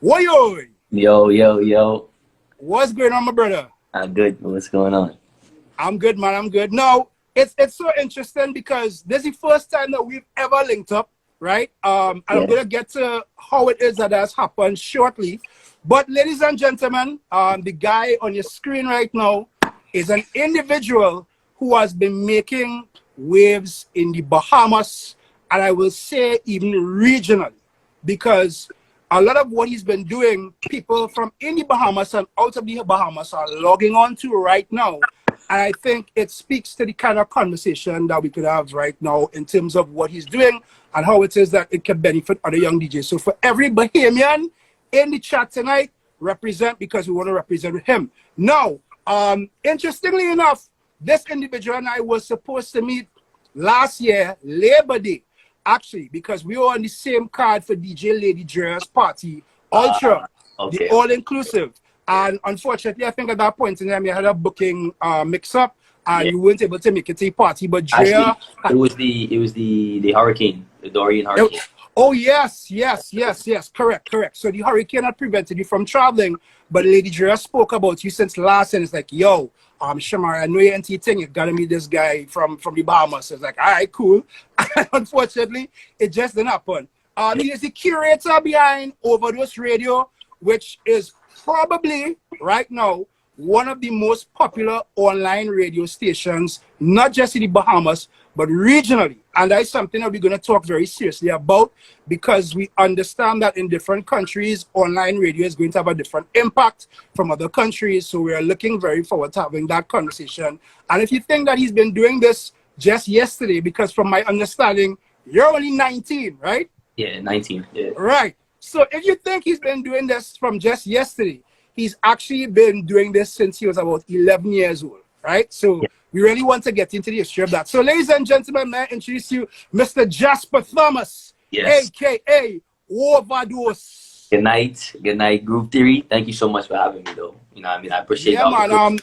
Woy! Yo, yo, yo. What's going on, my brother? I'm good. What's going on? I'm good, man. I'm good. No, it's so interesting because this is the first time that we've ever linked up, right? And I'm gonna get to how it is that has happened shortly. But ladies and gentlemen, the guy on your screen right now is an individual who has been making waves in the Bahamas, and I will say even regionally, because a lot of what he's been doing, people from in the Bahamas and out of the Bahamas are logging on to right now. And I think it speaks to the kind of conversation that we could have right now in terms of what he's doing and how it is that it can benefit other young DJs. So for every Bahamian in the chat tonight, represent, because we want to represent him. Now, interestingly enough, this individual and I was supposed to meet last year, Labor Day. Actually, because we were on the same card for DJ Lady Dre's party, Ultra, the all-inclusive. And unfortunately, I think at that point in time, we had a booking mix-up, and you weren't able to make it to the party. But Drea, it was the hurricane, the Dorian hurricane. Oh yes, correct. So the hurricane had prevented you from traveling, but Lady Drea spoke about you since last, and it's like, yo, Shamar, I know you're into thing. You gotta meet this guy from the Bahamas. So it's like, all right, cool. Unfortunately, it just didn't happen. He is the curator behind Ovadose Radio, which is probably right now one of the most popular online radio stations, not just in the Bahamas, but regionally. And that's something that we're going to talk very seriously about, because we understand that in different countries, online radio is going to have a different impact from other countries. So we are looking very forward to having that conversation. And if you think that he's been doing this just yesterday, because from my understanding, you're only 19, right? Yeah, 19. Yeah. Right. So if you think he's been doing this from just yesterday, he's actually been doing this since he was about 11 years old, right? So we really want to get into the history of that. So ladies and gentlemen, may I introduce you, Mr. Jasper Thomas, a.k.a. Ovadose. Good night, Group Theory. Thank you so much for having me, though. You know what I mean? I appreciate it. Yeah, man.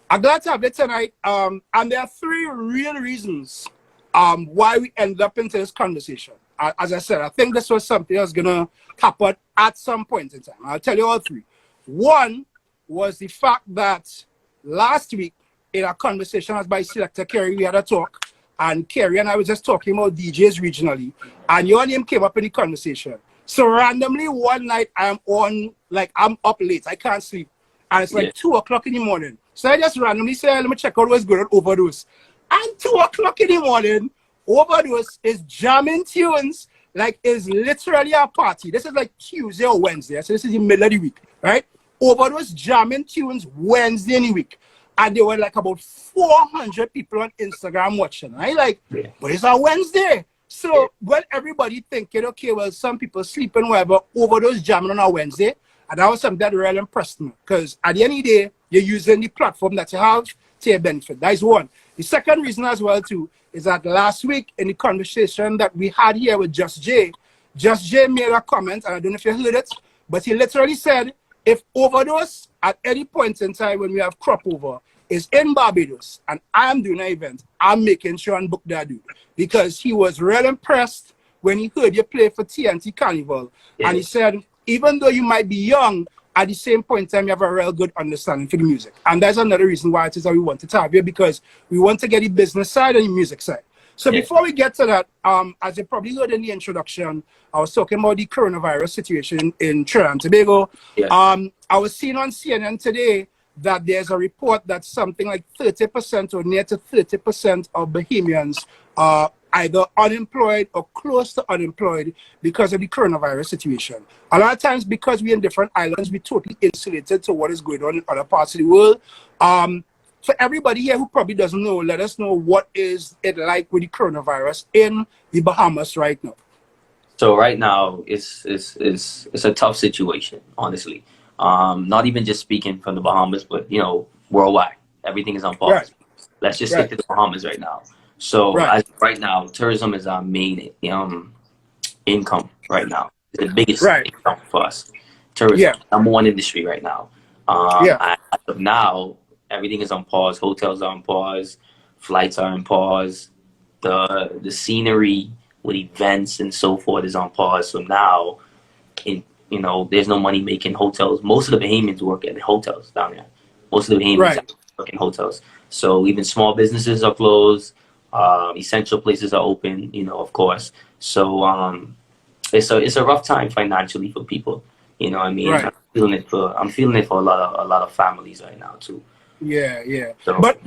I'm glad to have you tonight. And there are three real reasons why we ended up into this conversation. As I said, I think this was something that was going to happen at some point in time. I'll tell you all three. One was the fact that last week in our conversation as by Selector Kerry, we had a talk, and Kerry and I was just talking about DJs regionally, and your name came up in the conversation. So randomly one night I'm up late, I can't sleep, and it's like 2 o'clock in the morning. So I just randomly said, let me check out what's going on Ovadose. And 2 o'clock in the morning, Ovadose is jamming tunes, like is literally a party. This is like Tuesday or Wednesday, so this is the middle of the week, right? Ovadose jamming tunes Wednesday in the week. And there were like about 400 people on Instagram watching. I like, but it's a Wednesday. So when everybody thinking, okay, well, some people sleeping, whatever, Ovadose jamming on a Wednesday. And that was something that really impressed me. Because at the end of the day, you're using the platform that you have to your benefit. That is one. The second reason as well, too, is that last week in the conversation that we had here with Just Jay made a comment, and I don't know if you heard it, but he literally said, if Ovadose at any point in time when we have crop over is in Barbados and I'm doing an event, I'm making sure and book that dude, because he was real impressed when he heard you play for TNT Carnival. And he said, even though you might be young, at the same point in time, you have a real good understanding for the music. And that's another reason why it is that we wanted to have you, because we want to get the business side and the music side. So before we get to that, as you probably heard in the introduction, I was talking about the coronavirus situation in Trinidad and Tobago. I was seeing on CNN today that there's a report that something like 30% or near to 30% of Bahamians are either unemployed or close to unemployed because of the coronavirus situation. A lot of times, because we're in different islands, we're totally insulated to what is going on in other parts of the world. For everybody here who probably doesn't know, let us know what is it like with the coronavirus in the Bahamas right now. So right now, it's a tough situation, honestly. Not even just speaking from the Bahamas, but, you know, worldwide. Everything is on pause. Let's just stick to the Bahamas right now. So as right now, tourism is our main income right now. It's the biggest income for us. Tourism, number one industry right now. As of now, everything is on pause. Hotels are on pause. Flights are on pause. The scenery with events and so forth is on pause. So now, you know, there's no money making hotels. Most of the Bahamians work at hotels down there. Most of the Bahamians work in hotels. So even small businesses are closed. Essential places are open, you know, of course. So it's a rough time financially for people. You know what I mean? Right. I'm feeling it for a lot of families right now too. Yeah. So, But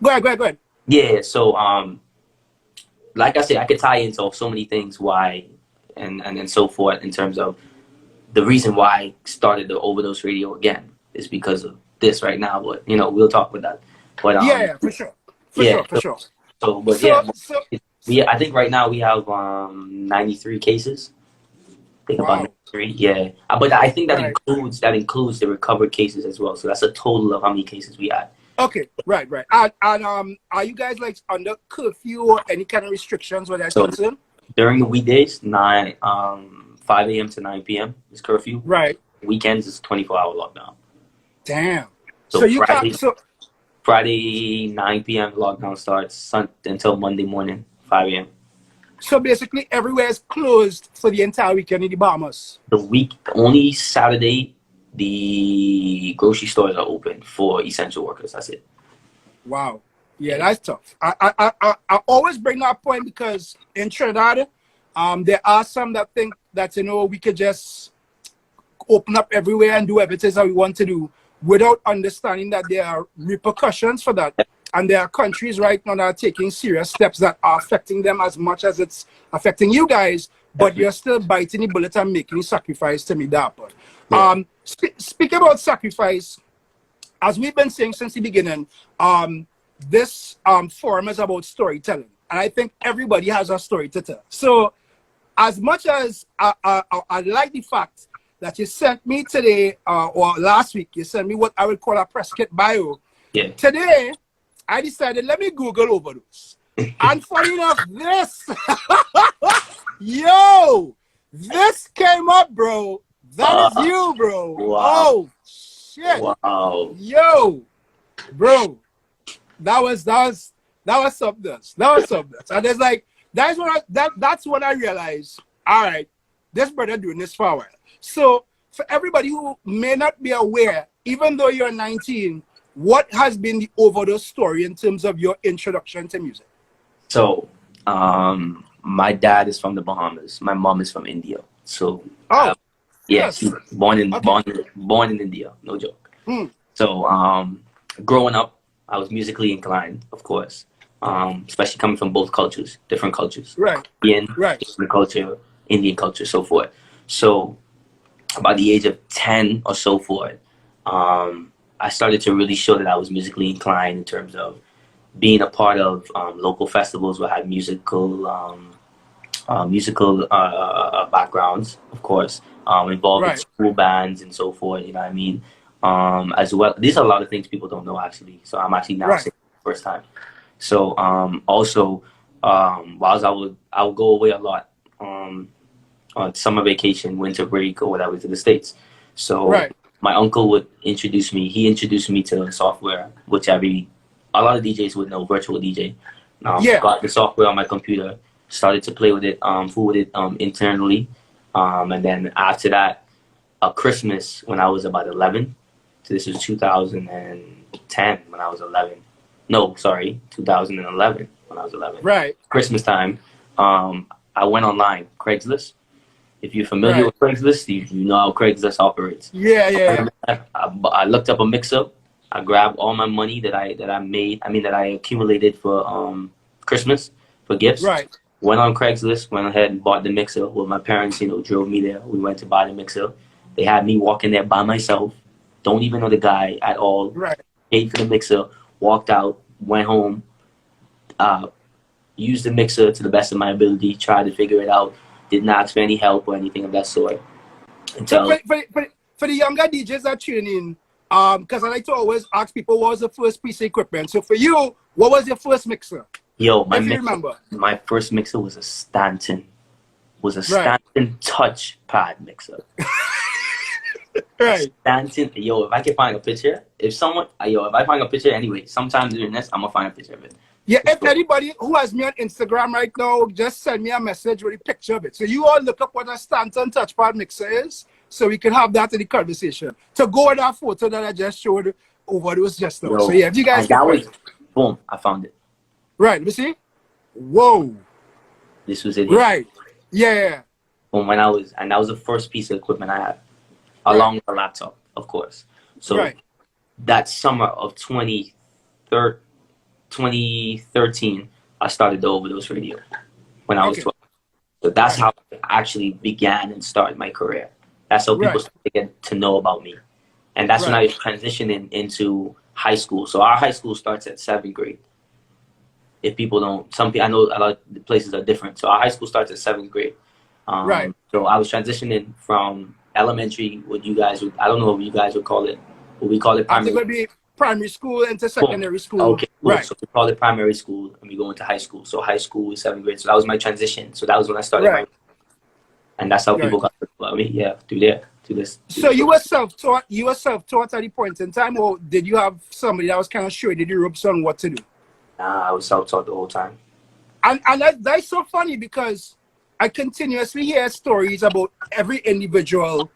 go ahead. Yeah, so like I said, I could tie into so many things why and so forth in terms of the reason why I started the Overdose Radio again is because of this right now. But you know, we'll talk about that. But yeah, for sure. For sure. I think right now we have 93 cases. I think about 93. Yeah, but I think that includes the recovered cases as well. So that's a total of how many cases we had. Okay, right. And are you guys like under curfew or any kind of restrictions where that's concerned? During the weekdays, 5 a.m. to 9 p.m. is curfew. Right. Weekends is 24-hour lockdown. Damn. So you Friday 9 p.m. lockdown starts until Monday morning 5 a.m. So basically everywhere is closed for the entire weekend in the Bahamas. Only Saturday the grocery stores are open for essential workers. That's it. Wow. Yeah, that's tough. I always bring that point because in Trinidad, there are some that think that, you know, we could just open up everywhere and do everything that we want to do without understanding that there are repercussions for that. And there are countries right now that are taking serious steps that are affecting them as much as it's affecting you guys, but you're still biting the bullet and making a sacrifice to meet that. But speaking about sacrifice, as we've been saying since the beginning, this forum is about storytelling. And I think everybody has a story to tell. So as much as I like the fact that you sent me today, or last week, you sent me what I would call a press kit bio. Yeah. Today, I decided, let me Google Overdose. And funny enough, this came up, bro. That is you, bro. Wow. Oh, shit. Wow. Yo, bro. That was something else. And it's like, that's when I realized, all right, this brother doing this for a while. So for everybody who may not be aware, even though you're 19, what has been the Overdose story in terms of your introduction to music? So, my dad is from the Bahamas. My mom is from India. So, yes, born in India. No joke. So, growing up, I was musically inclined, of course, especially coming from both cultures, different cultures. Right. Indian culture, Indian culture, so forth. So, about the age of 10 or so forth, I started to really show that I was musically inclined in terms of being a part of local festivals where I had musical backgrounds, of course, involved in school bands and so forth, you know what I mean? As well, these are a lot of things people don't know actually, so I'm actually now saying it for the first time. So also, whilst I would go away a lot on summer vacation, winter break or whatever to the States. So my uncle would introduce me. He introduced me to software, which a lot of DJs would know, virtual DJ. Got the software on my computer, started to play with it, fool with it internally. And then after that, Christmas when I was about 11. So this was 2010 when I was 11. No, sorry, 2011 when I was 11. Right. Christmas time, I went online, Craigslist. If you're familiar with Craigslist, you know how Craigslist operates. Yeah. I looked up a mixer. I grabbed all my money that I accumulated for Christmas for gifts. Right. Went on Craigslist, went ahead and bought the mixer. Well, my parents, drove me there. We went to buy the mixer. They had me walking there by myself. Don't even know the guy at all. Right. Paid for the mixer, walked out, went home, used the mixer to the best of my ability, tried to figure it out. Did not ask for any help or anything of that sort. Until for the younger DJs that tune in, because I like to always ask people what was the first piece of equipment. So for you, what was your first mixer? Yo, my first mixer was a Stanton. Stanton touchpad mixer. Right. Stanton. Yo, if I can find a picture, if I find a picture anyway, sometime during this, I'm gonna find a picture of it. Yeah, if anybody who has me on Instagram right now, just send me a message with a picture of it. So you all look up what a Stanton touchpad mixer is, so we can have that in the conversation. To go with that photo that I just showed Ovadose just now. So yeah, if you guys can find it. Boom, I found it. Right, you see? Whoa. This was it. Right. Yeah. Boom, that was the first piece of equipment I had, along with a laptop, of course. So that summer of 2013, I started the Ovadose radio when I was 12. So that's how I actually began and started my career. That's how people started to get to know about me. And that's when I was transitioning into high school. So our high school starts at 7th grade. If people don't, I know a lot of the places are different. So our high school starts at 7th grade. So I was transitioning from elementary, what you guys would, I don't know what you guys would call it. What we call it primary. I think it would be primary school into secondary school. Okay, cool. Right. So we call it primary school and we go into high school. So high school is 7th grade. So that was my transition. So that was when I started my, and that's how people got to know about me. Yeah, through this. So you were self-taught. You were self-taught at the point in time, or did you have somebody that was kind of showing you the ropes on what to do? Nah, I was self-taught the whole time. And that's so funny because I continuously hear stories about every individual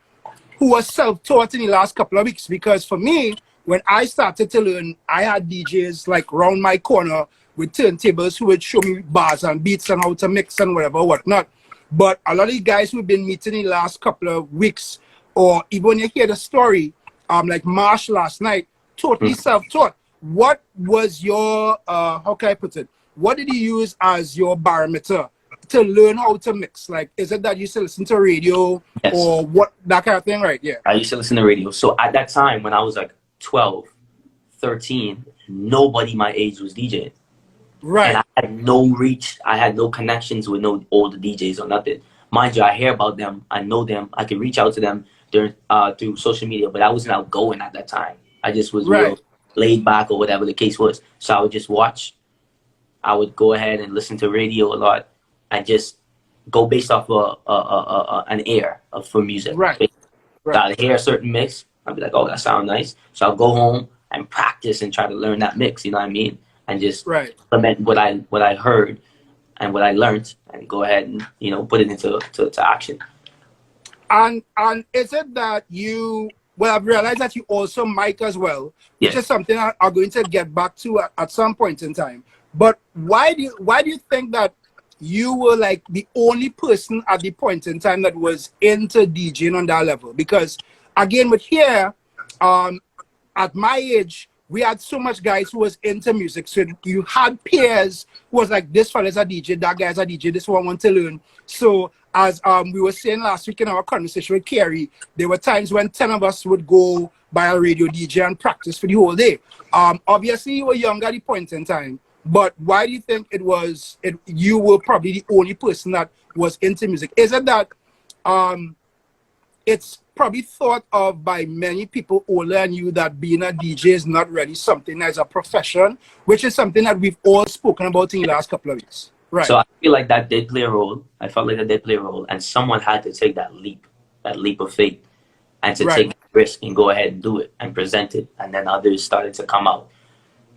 who was self-taught in the last couple of weeks. Because for me, when I started to learn, I had DJs like round my corner with turntables who would show me bars and beats and how to mix and whatnot. But a lot of the guys who've been meeting in the last couple of weeks, or even when you hear the story, like Marsh last night, totally self-taught. What was your, how can I put it? What did you use as your barometer to learn how to mix? Like, is it that you used to listen to radio or what, that kind of thing, right? Yeah. I used to listen to radio. So at that time, when I was like 12, 13, nobody my age was DJing. Right. And I had no reach. I had no connections with no older DJs or nothing. Mind you, I hear about them. I know them. I could reach out to them through social media, but I wasn't outgoing at that time. I just was real laid back or whatever the case was. So I would just watch. I would go ahead and listen to radio a lot and just go based off an air for music. Right. So I'd hear a certain mix. I'd be like, oh, that sounds nice. So I'll go home and practice and try to learn that mix, you know what I mean? And just implement what I heard and what I learned and go ahead and, you know, put it into action. And is it that you, well, I've realized that you also mic as well, which is something I'm going to get back to at some point in time. But why do you think that you were like the only person at the point in time that was into DJing on that level? Because again, with here, at my age, we had so much guys who was into music. So you had peers who was like, this fella's a DJ, that guy's a DJ, this one want to learn. So as we were saying last week in our conversation with Kerry, there were times when 10 of us would go by a radio DJ and practice for the whole day. Obviously, you were young at the point in time, but why do you think you were probably the only person that was into music? Is it that it's probably thought of by many people older than you that being a DJ is not really something as a profession, which is something that we've all spoken about in the last couple of weeks? Right. So I feel like that did play a role. I felt like that did play a role, and someone had to take that leap of faith, and to take the risk and go ahead and do it and present it, and then others started to come out.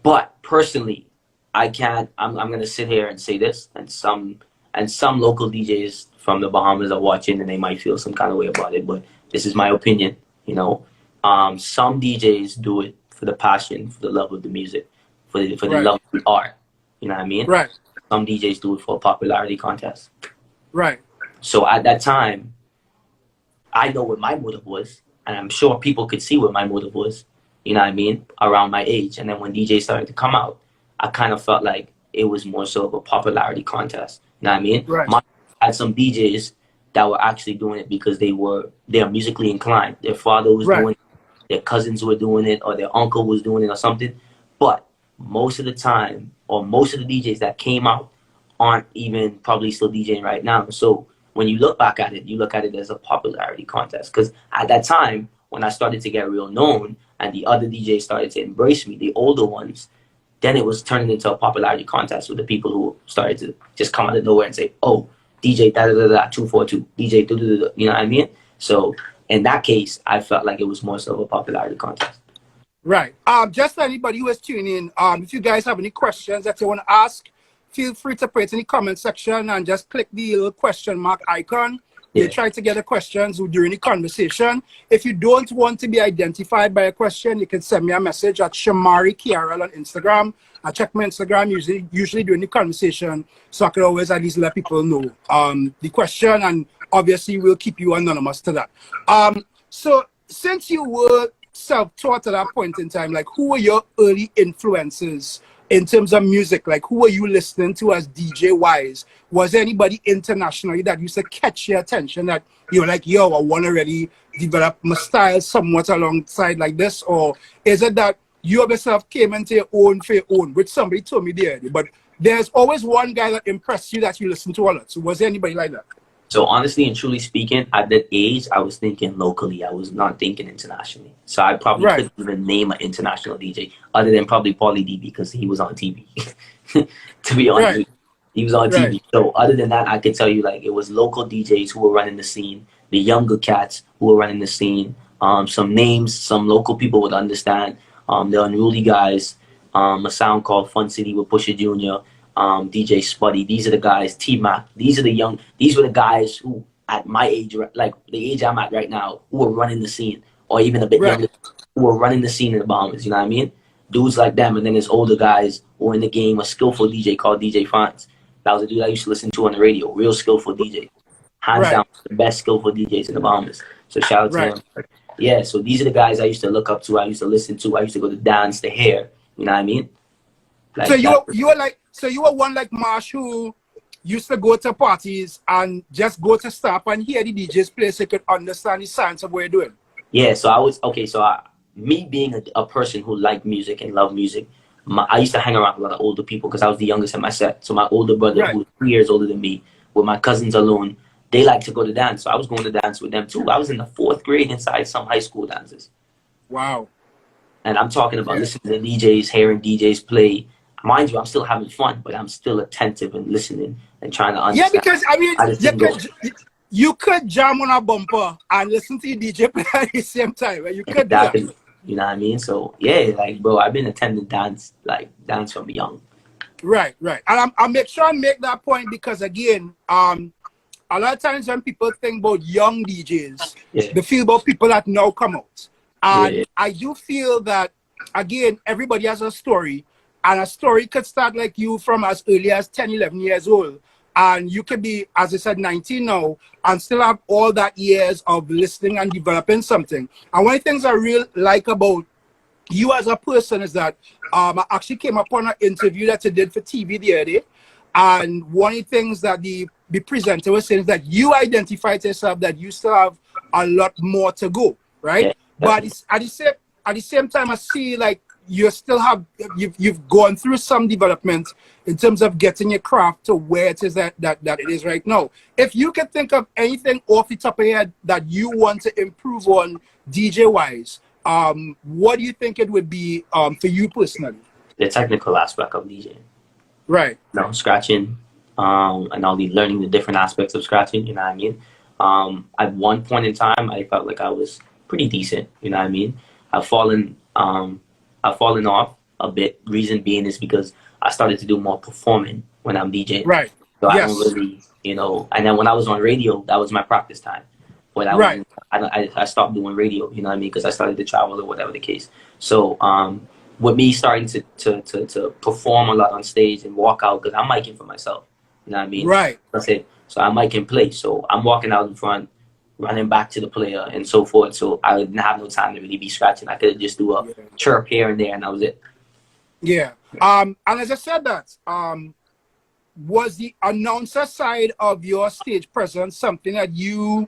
But personally, I can't. I'm gonna sit here and say this, and some local DJs from the Bahamas are watching, and they might feel some kind of way about it. But this is my opinion. You know, some DJs do it for the passion, for the love of the music, for the love of the art. You know what I mean? Right. Some DJs do it for a popularity contest. Right. So at that time, I know what my motive was, and I'm sure people could see what my motive was, you know what I mean, around my age. And then when DJs started to come out, I kind of felt like it was more so of a popularity contest, you know what I mean? Right. I had some DJs that were actually doing it because they're musically inclined. Their father was doing it, their cousins were doing it, or their uncle was doing it or something. But most of the time, or most of the DJs that came out aren't even probably still DJing right now. So when you look back at it, you look at it as a popularity contest. Because at that time, when I started to get real known and the other DJs started to embrace me, the older ones, then it was turning into a popularity contest with the people who started to just come out of nowhere and say, oh, DJ da-da-da-da, 242, DJ da-da-da-da, you know what I mean? So in that case, I felt like it was more so of a popularity contest. Right. Just anybody who is tuning in, if you guys have any questions that you want to ask, feel free to put it in the comment section and just click the little question mark icon. We'll try to get the questions during the conversation. If you don't want to be identified by a question, you can send me a message at Shamari KRL on Instagram. I check my Instagram usually during the conversation, so I can always at least let people know the question, and obviously we'll keep you anonymous to that. So since you were self-taught at that point in time, like, who were your early influences in terms of music? Like, who were you listening to as DJ wise? Was there anybody internationally that used to catch your attention that you're like, yo, I want to really develop my style somewhat alongside like this? Or is it that you yourself came into your own for your own, which somebody told me there, but there's always one guy that impressed you that you listen to a lot. So was there anybody like that? So honestly and truly speaking, at that age, I was thinking locally. I was not thinking internationally. So I probably couldn't even name an international DJ other than probably Paulie D, because he was on TV. To be honest, he was on TV. So other than that, I could tell you, like, it was local DJs who were running the scene, the younger cats who were running the scene. Some names, some local people would understand. The Unruly Guys, a sound called Fun City with Pusha Jr., DJ Spuddy. These are the guys. T-Mac. These were the guys who, at my age, like the age I'm at right now, who were running the scene, or even a bit younger, who were running the scene in the Bahamas. You know what I mean? Dudes like them, and then there's older guys who were in the game. A skillful DJ called DJ Fonz. That was a dude I used to listen to on the radio. Real skillful DJ. Hands down, the best skillful DJs in the Bahamas. So shout out to him. Yeah, so these are the guys I used to look up to. I used to listen to. I used to go to dance, to hair. You know what I mean? Like, so you were one like Marsh who used to go to parties and just go to stop and hear the DJs play so you could understand the science of what you're doing. Yeah, so I was, okay, so me being a person who liked music and loved music, I used to hang around a lot of older people because I was the youngest in my set. So my older brother, who was 3 years older than me, with my cousins alone, they like to go to dance. So I was going to dance with them too. I was in the 4th grade inside some high school dances. Wow. And I'm talking about listening to DJs, hearing DJs play. Mind you, I'm still having fun, but I'm still attentive and listening and trying to understand. Yeah, because I mean, you could jam on a bumper and listen to your DJ play at the same time. Right? You could do that. You know what I mean? So yeah, like, bro, I've been attending dance from young. Right. And I make sure I make that point because again, a lot of times when people think about young DJs, they feel about people that now come out. And I do feel that, again, everybody has a story. And a story could start like you from as early as 10, 11 years old. And you could be, as I said, 19 now and still have all that years of listening and developing something. And one of the things I really like about you as a person is that I actually came upon an interview that you did for TV the other day. And one of the things that the presenter was saying is that you identified yourself that you still have a lot more to go, right? But at the same time, I see like you still have, you've gone through some development in terms of getting your craft to where it is that it is right now. If you can think of anything off the top of your head that you want to improve on DJ-wise, what do you think it would be for you personally? The technical aspect of DJing. Right. You know, scratching, and I'll be learning the different aspects of scratching, you know what I mean? At one point in time, I felt like I was pretty decent, you know what I mean? I've fallen off a bit. Reason being is because I started to do more performing when I'm DJing. Right. So I don't really, you know, and then when I was on radio, that was my practice time. But I stopped doing radio, you know what I mean? Because I started to travel or whatever the case. So with me starting to perform a lot on stage and walk out, because I'm micing for myself, you know what I mean? Right. That's it. So I mic and play. So I'm walking out in front, running back to the player and so forth. So I didn't have no time to really be scratching. I could just do a chirp here and there and that was it. Yeah. And as I said that, was the announcer side of your stage presence something that you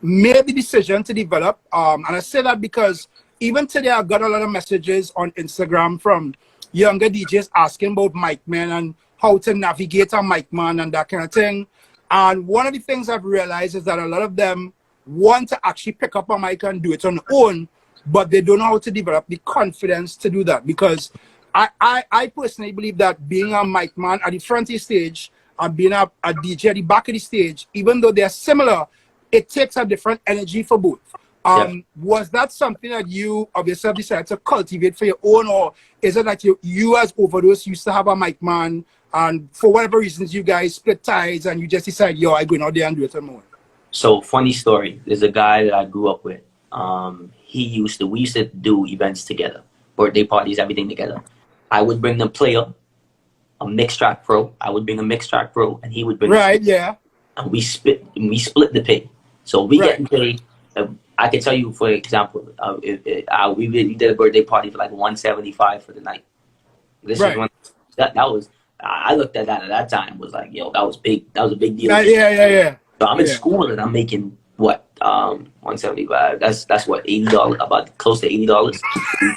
made the decision to develop? And I say that because even today I got a lot of messages on Instagram from younger DJs asking about mic man and how to navigate a mic man and that kind of thing. And one of the things I've realized is that a lot of them want to actually pick up a mic and do it on their own, but they don't know how to develop the confidence to do that. Because I personally believe that being a mic man at the front of the stage and being a DJ at the back of the stage, even though they're similar, it takes a different energy for both. Was that something that you obviously decided to cultivate for your own, or is it that you as Ovadose used to have a mic man, and for whatever reasons you guys split ties and you just decide, yo, I go out there and do it more? So funny story. There's a guy that I grew up with. We used to do events together, birthday parties, everything together. I would bring the player, a mix track pro. I would bring a mix track pro, and he would bring and we split the pay. So we get paid. I can tell you, for example, we did a birthday party for like $175 for the night. This is one that was. I looked at that at that time, was like, yo, that was big. That was a big deal. Yeah. So I'm in school and I'm making what, $175. That's what, $80, about close to $80,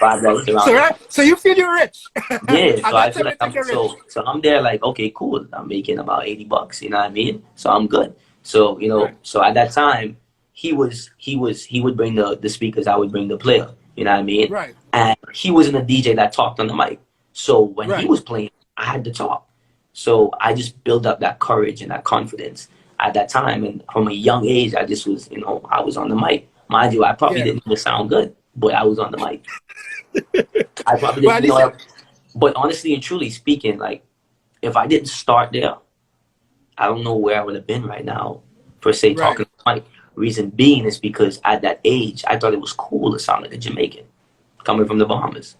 $5 around. So you feel you're rich. Yeah. So I feel like I'm there like, okay, cool. I'm making about $80. You know what I mean? So I'm good. So so at that time, he would bring the speakers. I would bring the player. You know what I mean? Right. And he wasn't a DJ that talked on the mic. So when he was playing, I had to talk. So I just built up that courage and that confidence at that time. And from a young age, I just was, I was on the mic. Mind you, I probably didn't even sound good, but I was on the mic. I probably didn't, but honestly and truly speaking, like, if I didn't start there, I don't know where I would have been right now, per se, talking on the mic. Reason being is because at that age, I thought it was cool to sound like a Jamaican coming from the Bahamas.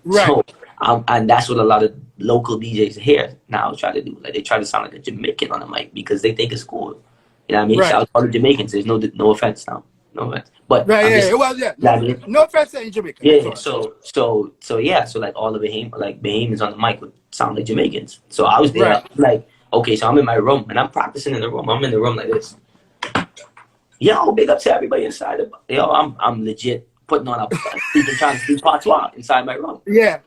Right. So, and that's what a lot of local DJs here now try to do. Like, they try to sound like a Jamaican on the mic because they think it's cool. You know what I mean? Shout out to all the Jamaicans. There's no offense now. No offense. But no offense to any Jamaican. Yeah. So like all the Bahamians on the mic would sound like Jamaicans. So I was there like, okay, so I'm in my room and I'm practicing in the room. I'm in the room like this. Yo, big up to everybody inside. Yo, I'm legit putting on trying to speak patois inside my room. Yeah.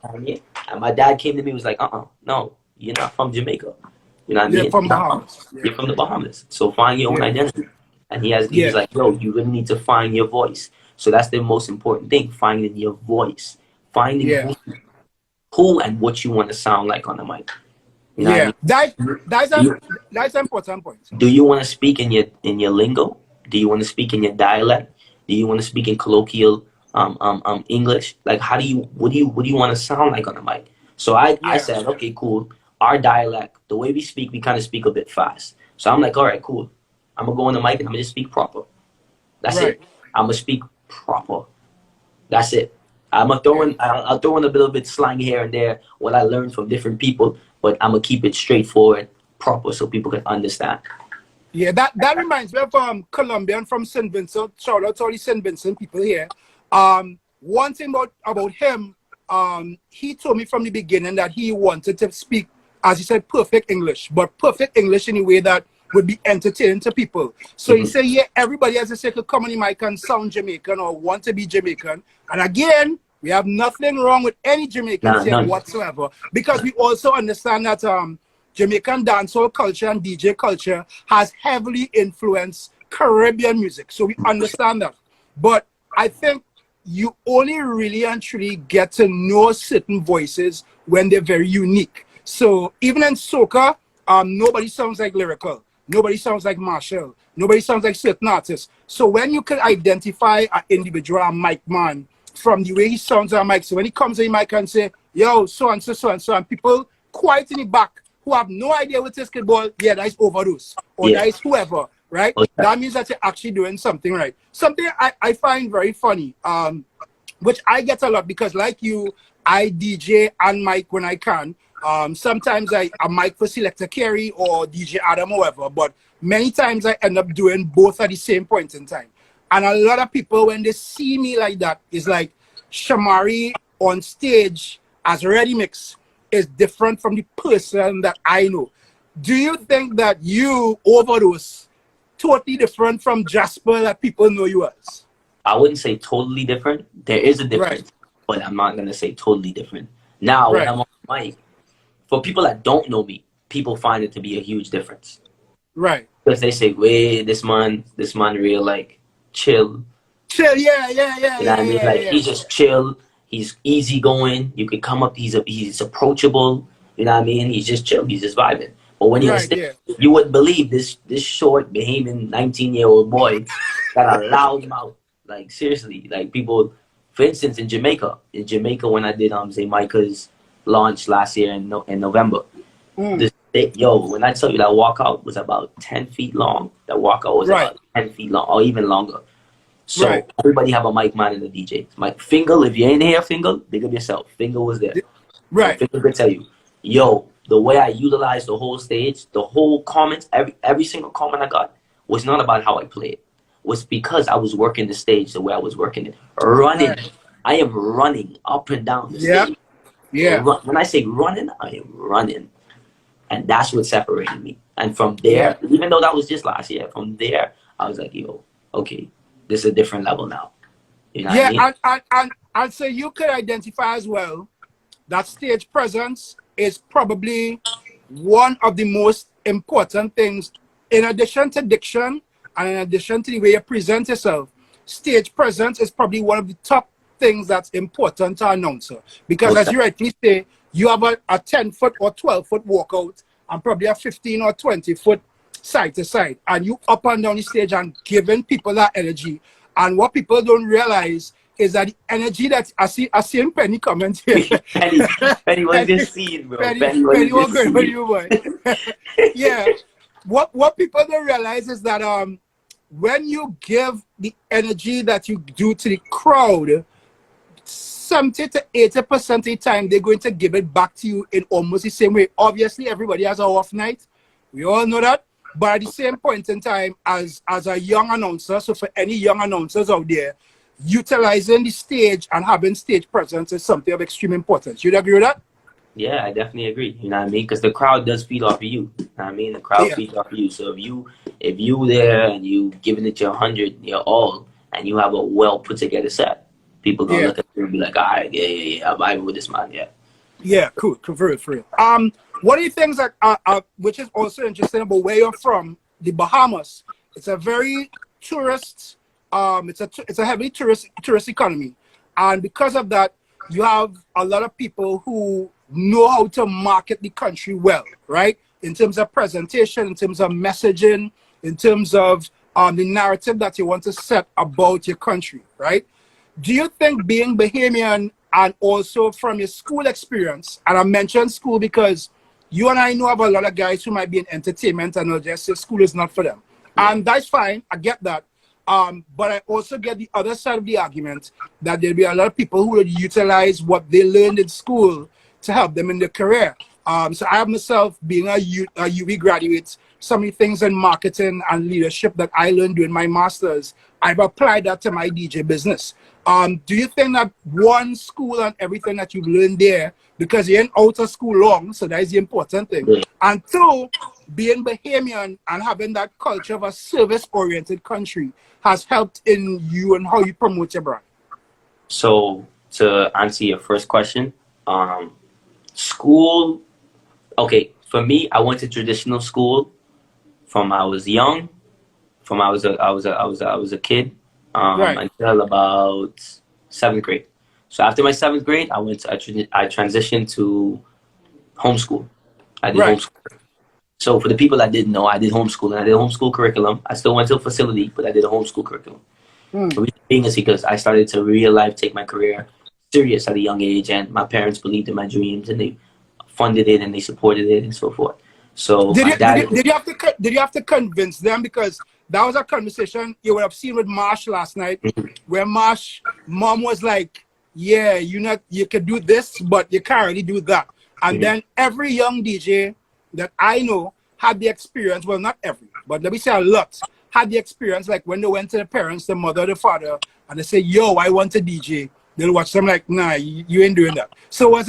And my dad came to me and was like, no, you're not from Jamaica. You know what I mean? You're from Bahamas. You're from the Bahamas. So find your own identity. And he was like, yo, you really need to find your voice. So that's the most important thing, finding your voice. Finding who and what you want to sound like on the mic. You know what I mean? That's an important point. Do you want to speak in your lingo? Do you want to speak in your dialect? Do you want to speak in colloquial English? Like, what do you want to sound like on the mic? So I said, okay, cool. Our dialect, the way we speak, we kind of speak a bit fast. So I'm like, all right, cool. I'm gonna go on the mic and I'm gonna just speak proper. That's it. I'm gonna speak proper. That's it. I'll throw in a little bit slang here and there, what I learned from different people, but I'm gonna keep it straightforward, proper, so people can understand. Yeah, that reminds me of Colombian from St. Vincent. Shout out to all the St. Vincent people here. One thing about him, he told me from the beginning that he wanted to speak, as he said, perfect English, but perfect English in a way that would be entertaining to people. So he said, yeah, everybody has a say could come on the mic and sound Jamaican or want to be Jamaican. And again, we have nothing wrong with any Jamaicans here whatsoever, because we also understand that Jamaican dancehall culture and DJ culture has heavily influenced Caribbean music. So we understand that. But I think you only really and truly get to know certain voices when they're very unique. So even in soca, nobody sounds like Lyrical. Nobody sounds like Marshall. Nobody sounds like certain artists. So when you can identify an individual, a mic man, from the way he sounds on a mic, so when he comes on the mic and say, yo, so-and-so, so-and-so, and people quiet in the back who have no idea what this kid ball, that is Ovadose, or that is whoever, right? Okay. That means that you're actually doing something right. Something I find very funny, which I get a lot, because like you, I DJ and mic when I can. Sometimes I mic for Selector Kerry or DJ Adam or whatever, but many times I end up doing both at the same point in time. And a lot of people, when they see me like that, is like, Shamari on stage as Redymix is different from the person that I know. Do you think that you, Ovadose, totally different from Jasper that people know you as? I wouldn't say totally different. There is a difference, but I'm not going to say totally different. Now, when I'm on the mic, for people that don't know me, people find it to be a huge difference. Right. Because they say, wait, this man real, like, chill. Chill, yeah. You know what I mean? Like, he's just chill. He's easygoing. You can come up, he's approachable. You know what I mean? He's just chill. He's just vibing. But when you're you wouldn't believe this short, Bahamian 19-year-old boy got a loud mouth. Like seriously, like people, for instance, in Jamaica when I did St. Micah's launch last year in November, when I tell you that walkout was about 10 feet long, that walkout was about 10 feet long or even longer. So everybody have a mic man and a DJ. Mike Fingal, if you ain't here, Fingal, big up yourself. Fingal was there. Right. So Fingal could tell you, yo, the way I utilized the whole stage, the whole comments, every single comment I got was not about how I played. It was because I was working the stage the way I was working it. Running. Right. I am running up and down the stage. Yeah. When I say running, I am running. And that's what separated me. And from there, even though that was just last year, from there, I was like, yo, okay, this is a different level now. You know what I mean? And so you could identify as well that stage presence is probably one of the most important things, in addition to diction and in addition to the way you present yourself. Stage presence is probably one of the top things that's important to an announcer, because as you rightly say, you have a 10-foot or 12-foot walkout and probably a 15 or 20-foot side to side, and you up and down the stage and giving people that energy. And what people don't realize is that the energy that I see Penny comment here. Penny was just seeing, bro. Penny was going for you, boy. Yeah. What people don't realize is that when you give the energy that you do to the crowd, 70 to 80% of the time they're going to give it back to you in almost the same way. Obviously, everybody has an off night. We all know that. But at the same point in time, as a young announcer, so for any young announcers out there, utilizing the stage and having stage presence is something of extreme importance. You'd agree with that? Yeah, I definitely agree. You know what I mean? Because the crowd does feed off of you. You know what I mean? The crowd feeds off of you. So if you there and you giving it your 100, your all, and you have a well put together set, people gonna look at you and be like, all right, yeah, I'm vibing with this man, Yeah, cool, for real. One of the things that which is also interesting about where you're from, the Bahamas, it's a very tourist, it's a heavily tourist economy, and because of that, you have a lot of people who know how to market the country well, right? In terms of presentation, in terms of messaging, in terms of the narrative that you want to set about your country, right? Do you think being Bahamian and also from your school experience, and I mentioned school because you and I know of a lot of guys who might be in entertainment and they'll just say school is not for them. And that's fine, I get that. But I also get the other side of the argument that there'll be a lot of people who would utilize what they learned in school to help them in their career. So I have myself, being a UB graduate, some of the things in marketing and leadership that I learned during my master's, I've applied that to my DJ business. Do you think that one, school and everything that you've learned there, because you're in out of school long, so that is the important thing, and two, being Bahamian and having that culture of a service-oriented country has helped in you and how you promote your brand? So to answer your first question, school, okay, for me, I went to traditional school from I was young, from I was a kid until about 7th grade. So after my 7th grade, I transitioned to homeschool. I did homeschool. So for the people that didn't know, I did homeschool, and I did a homeschool curriculum. I still went to a facility, but I did a homeschool curriculum. The reason being is because I started to real life take my career serious at a young age, and my parents believed in my dreams, and they funded it and they supported it and so forth. So did you have to convince them? Because that was a conversation you would have seen with Marsh last night, where Marsh mom was like, yeah, you could do this, but you can't really do that. And then every young DJ that I know had the experience, well, not every, but let me say a lot, had the experience, like when they went to the parents, the mother, the father, and they say, yo, I want a DJ. They'll watch them like, nah, you ain't doing that. So was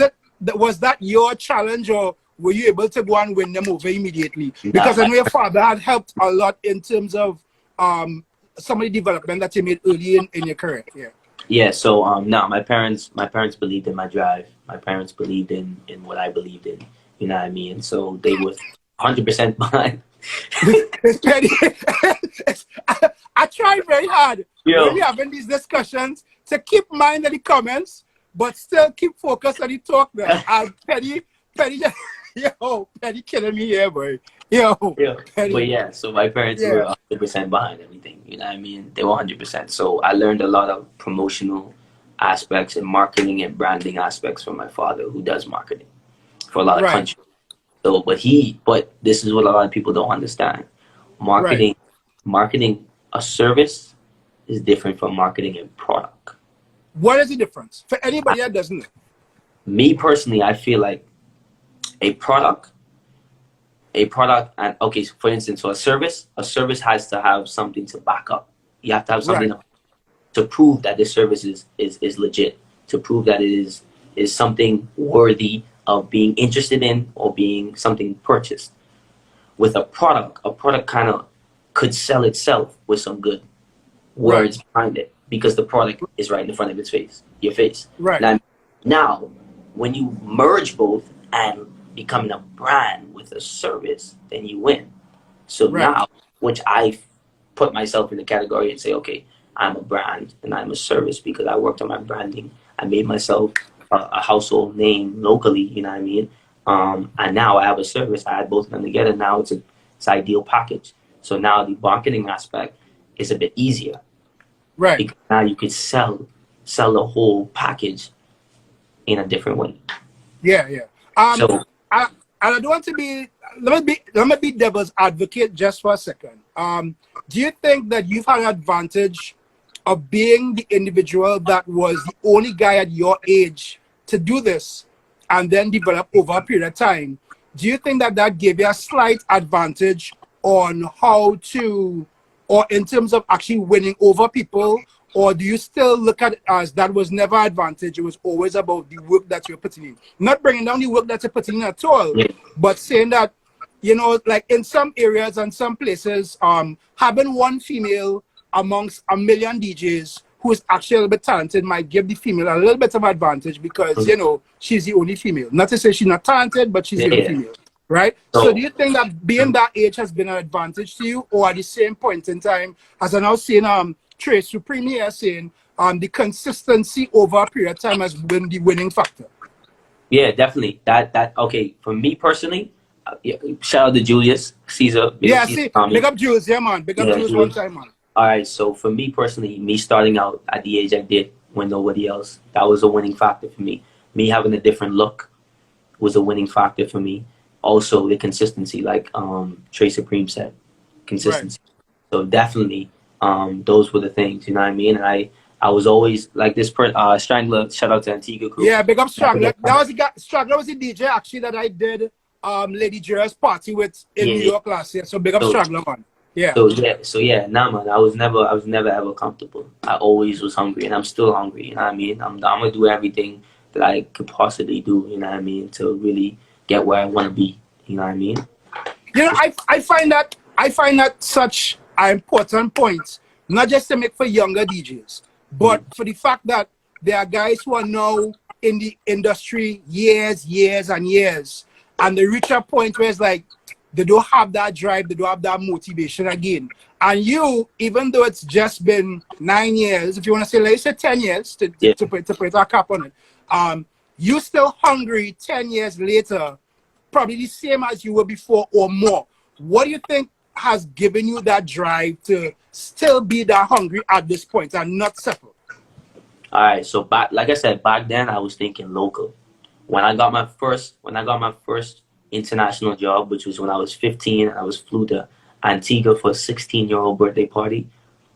that your challenge, or were you able to go and win them over immediately? Because I know your father had helped a lot in terms of some of the development that you made early in your career. Yeah, so no, my parents believed in my drive. My parents believed in what I believed in. You know what I mean? And so they were 100% behind. I try very hard when we're having these discussions to keep mind of the comments, but still keep focused on the talk there. And Petty killing me here, boy. Yo, Yeah. petty. But yeah, so my parents were Yeah. 100% behind everything. You know what I mean? They were 100%. So I learned a lot of promotional aspects and marketing and branding aspects from my father, who does marketing for a lot of Right. countries. So, but this is what a lot of people don't understand. Right. Marketing a service is different from marketing a product. What is the difference for anybody that doesn't know? Me personally, I feel like a product, and okay, so for instance, so a service has to have something to back up. You have to have something Right. to prove that this service is legit, to prove that it is something worthy of being interested in or being something purchased. With a product kind of could sell itself with some good Right. words behind it, because the product is right in front of your face. Right. Now, when you merge both and becoming a brand with a service, then you win. So Right. now, which I put myself in the category and say, okay, I'm a brand and I'm a service because I worked on my branding. I made myself a household name locally, you know what I mean? And now I have a service. I add both of them together. Now it's ideal package. So now the marketing aspect is a bit easier. Right. Because now you could sell the whole package in a different way. Yeah. Yeah. So I don't want to be. Let me be devil's advocate just for a second. Do you think that you've had an advantage of being the individual that was the only guy at your age to do this and then develop over a period of time? Do you think that that gave you a slight advantage on how to, or in terms of actually winning over people? Or do you still look at it as that was never advantage? It was always about the work that you're putting in. Not bringing down the work that you're putting in at all, yeah, but saying that, you know, like in some areas and some places, having one female amongst a million DJs who is actually a little bit talented might give the female a little bit of advantage because, you know, she's the only female. Not to say she's not talented, but she's the only female, right? So do you think that being that age has been an advantage to you, or at the same point in time, as I now seen Trey Supreme here saying, the consistency over a period of time has been the winning factor? Yeah, definitely. That okay. For me personally, shout out to Julius Caesar. Yeah, see, big up Jules, yeah, man. Big up Jules one time, man. All right, so for me personally, me starting out at the age I did when nobody else, that was a winning factor for me. Me having a different look was a winning factor for me. Also, the consistency, like Trey Supreme said, consistency. Right. So definitely, those were the things, you know what I mean? And I was always like this Strangler, shout out to Antigua crew. Yeah, big up Strangler. That was the guy, Strangler was the DJ actually that I did Lady Jira's party with in New York last year. So big up Strangler, man. Yeah. So yeah, nah, man. I was never ever comfortable. I always was hungry, and I'm still hungry. You know what I mean? I'm gonna do everything that I could possibly do. You know what I mean? To really get where I want to be. You know what I mean? You know, I find that such an important point, not just to make for younger DJs, but for the fact that there are guys who are now in the industry years and years, and they reach a point where it's like, they don't have that drive, they don't have that motivation again. And you, even though it's just been 9 years, if you want to say, let's say 10 years to put a cap on it, you still hungry 10 years later, probably the same as you were before or more. What do you think has given you that drive to still be that hungry at this point and not settle? All right, so like I said, back then I was thinking local. When I got my first international job, which was when I was 15, and I was flew to Antigua for a 16-year-old birthday party,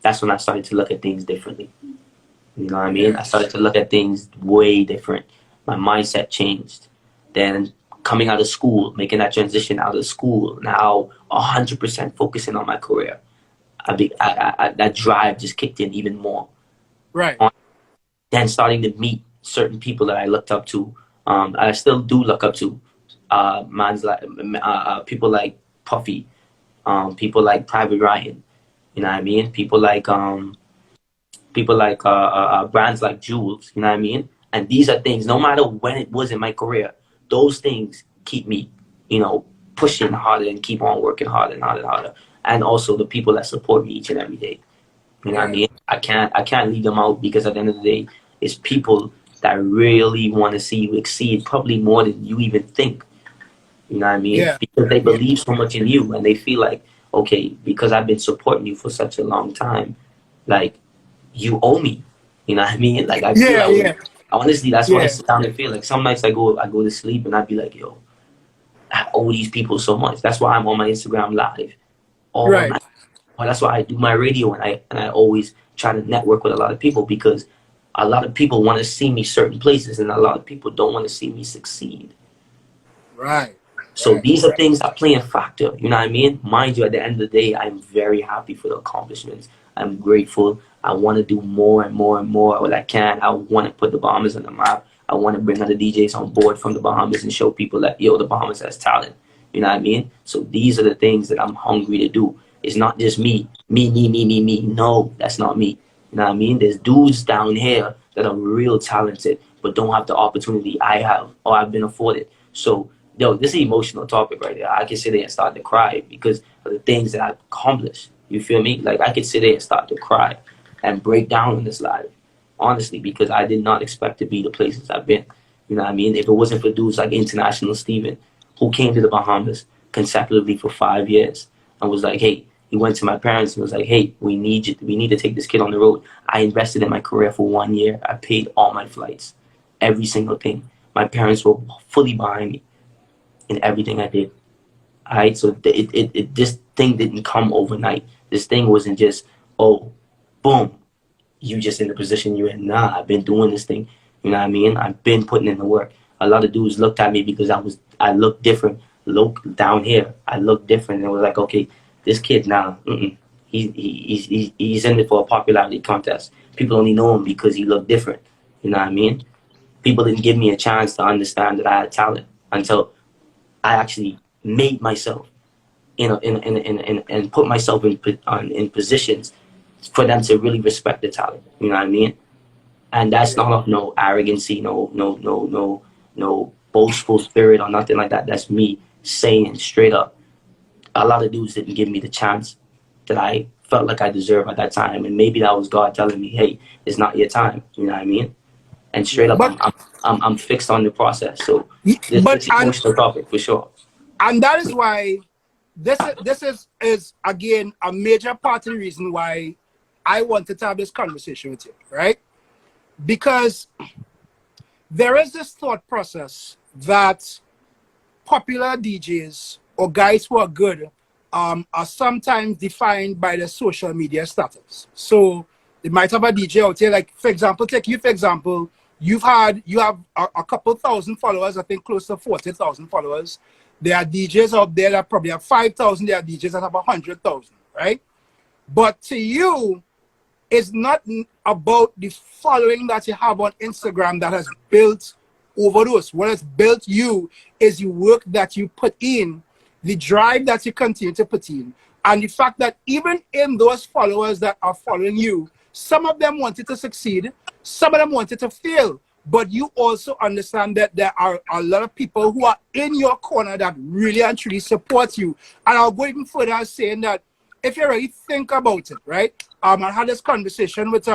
that's when I started to look at things differently. You know what I mean? I started to look at things way different. My mindset changed. Then coming out of school, making that transition out of school, now 100% focusing on my career. That drive just kicked in even more. Right. Then starting to meet certain people that I looked up to. I still do look up to. People like Puffy, people like Private Ryan, you know what I mean? People like brands like Jules, you know what I mean? And these are things, no matter when it was in my career, those things keep me, you know, pushing harder and keep on working harder and harder and harder. And also the people that support me each and every day. You know what I mean? I can't leave them out, because at the end of the day, it's people that really want to see you exceed, probably more than you even think. You know what I mean? Yeah. Because they believe so much in you, and they feel like, okay, because I've been supporting you for such a long time, like, you owe me. You know what I mean? Like, I feel like, honestly, that's what I sit down and feel. Like, some nights I go to sleep and I'd be like, yo, I owe these people so much. That's why I'm on my Instagram live all night. Well, that's why I do my radio, and I always try to network with a lot of people, because a lot of people want to see me certain places, and a lot of people don't want to see me succeed. So these are things that play a factor. You know what I mean? Mind you, at the end of the day, I'm very happy for the accomplishments. I'm grateful. I want to do more and more and more what I can. I want to put the Bahamas on the map. I want to bring other DJs on board from the Bahamas and show people that, yo, the Bahamas has talent. You know what I mean? So these are the things that I'm hungry to do. It's not just me. No, that's not me. You know what I mean? There's dudes down here that are real talented, but don't have the opportunity I have or I've been afforded. So, yo, this is an emotional topic right there. I can sit there and start to cry because of the things that I've accomplished. You feel me? Like, I could sit there and start to cry and break down in this life, honestly, because I did not expect to be the places I've been. You know what I mean? If it wasn't for dudes like International Steven, who came to the Bahamas consecutively for 5 years and was like, hey, he went to my parents and was like, hey, we need to take this kid on the road. I invested in my career for 1 year. I paid all my flights, every single thing. My parents were fully behind me in everything I did. All right, so this thing didn't come overnight. This thing wasn't just, oh, boom, you just in the position you're in. Nah, I've been doing this thing. You know what I mean? I've been putting in the work. A lot of dudes looked at me because I looked different. Look down here, I looked different, and it was like, okay, this kid now, he's in it for a popularity contest. People only know him because he looked different. You know what I mean? People didn't give me a chance to understand that I had talent until I actually made myself, and put myself in positions for them to really respect the talent. You know what I mean? And that's not of no arrogancy, no boastful spirit or nothing like that. That's me saying straight up, a lot of dudes didn't give me the chance that I felt like I deserved at that time. And maybe that was God telling me, hey, it's not your time. You know what I mean? And straight up, I'm fixed on the process. So this is an emotional topic for sure. And that is why this is again a major part of the reason why I wanted to have this conversation with you, right? Because there is this thought process that popular DJs or guys who are good are sometimes defined by their social media status. So they might have a DJ out here, like, for example, take you for example, you have a couple thousand followers, I think close to 40,000 followers. There are DJs out there that probably have 5,000, there are DJs that have 100,000, right? But to you, it's not about the following that you have on Instagram that has built Ovadose. What has built you is the work that you put in, the drive that you continue to put in, and the fact that even in those followers that are following you, some of them wanted to succeed, some of them wanted to fail, but you also understand that there are a lot of people who are in your corner that really and truly support you. And I'll go even further saying that if you really think about it, right? I had this conversation with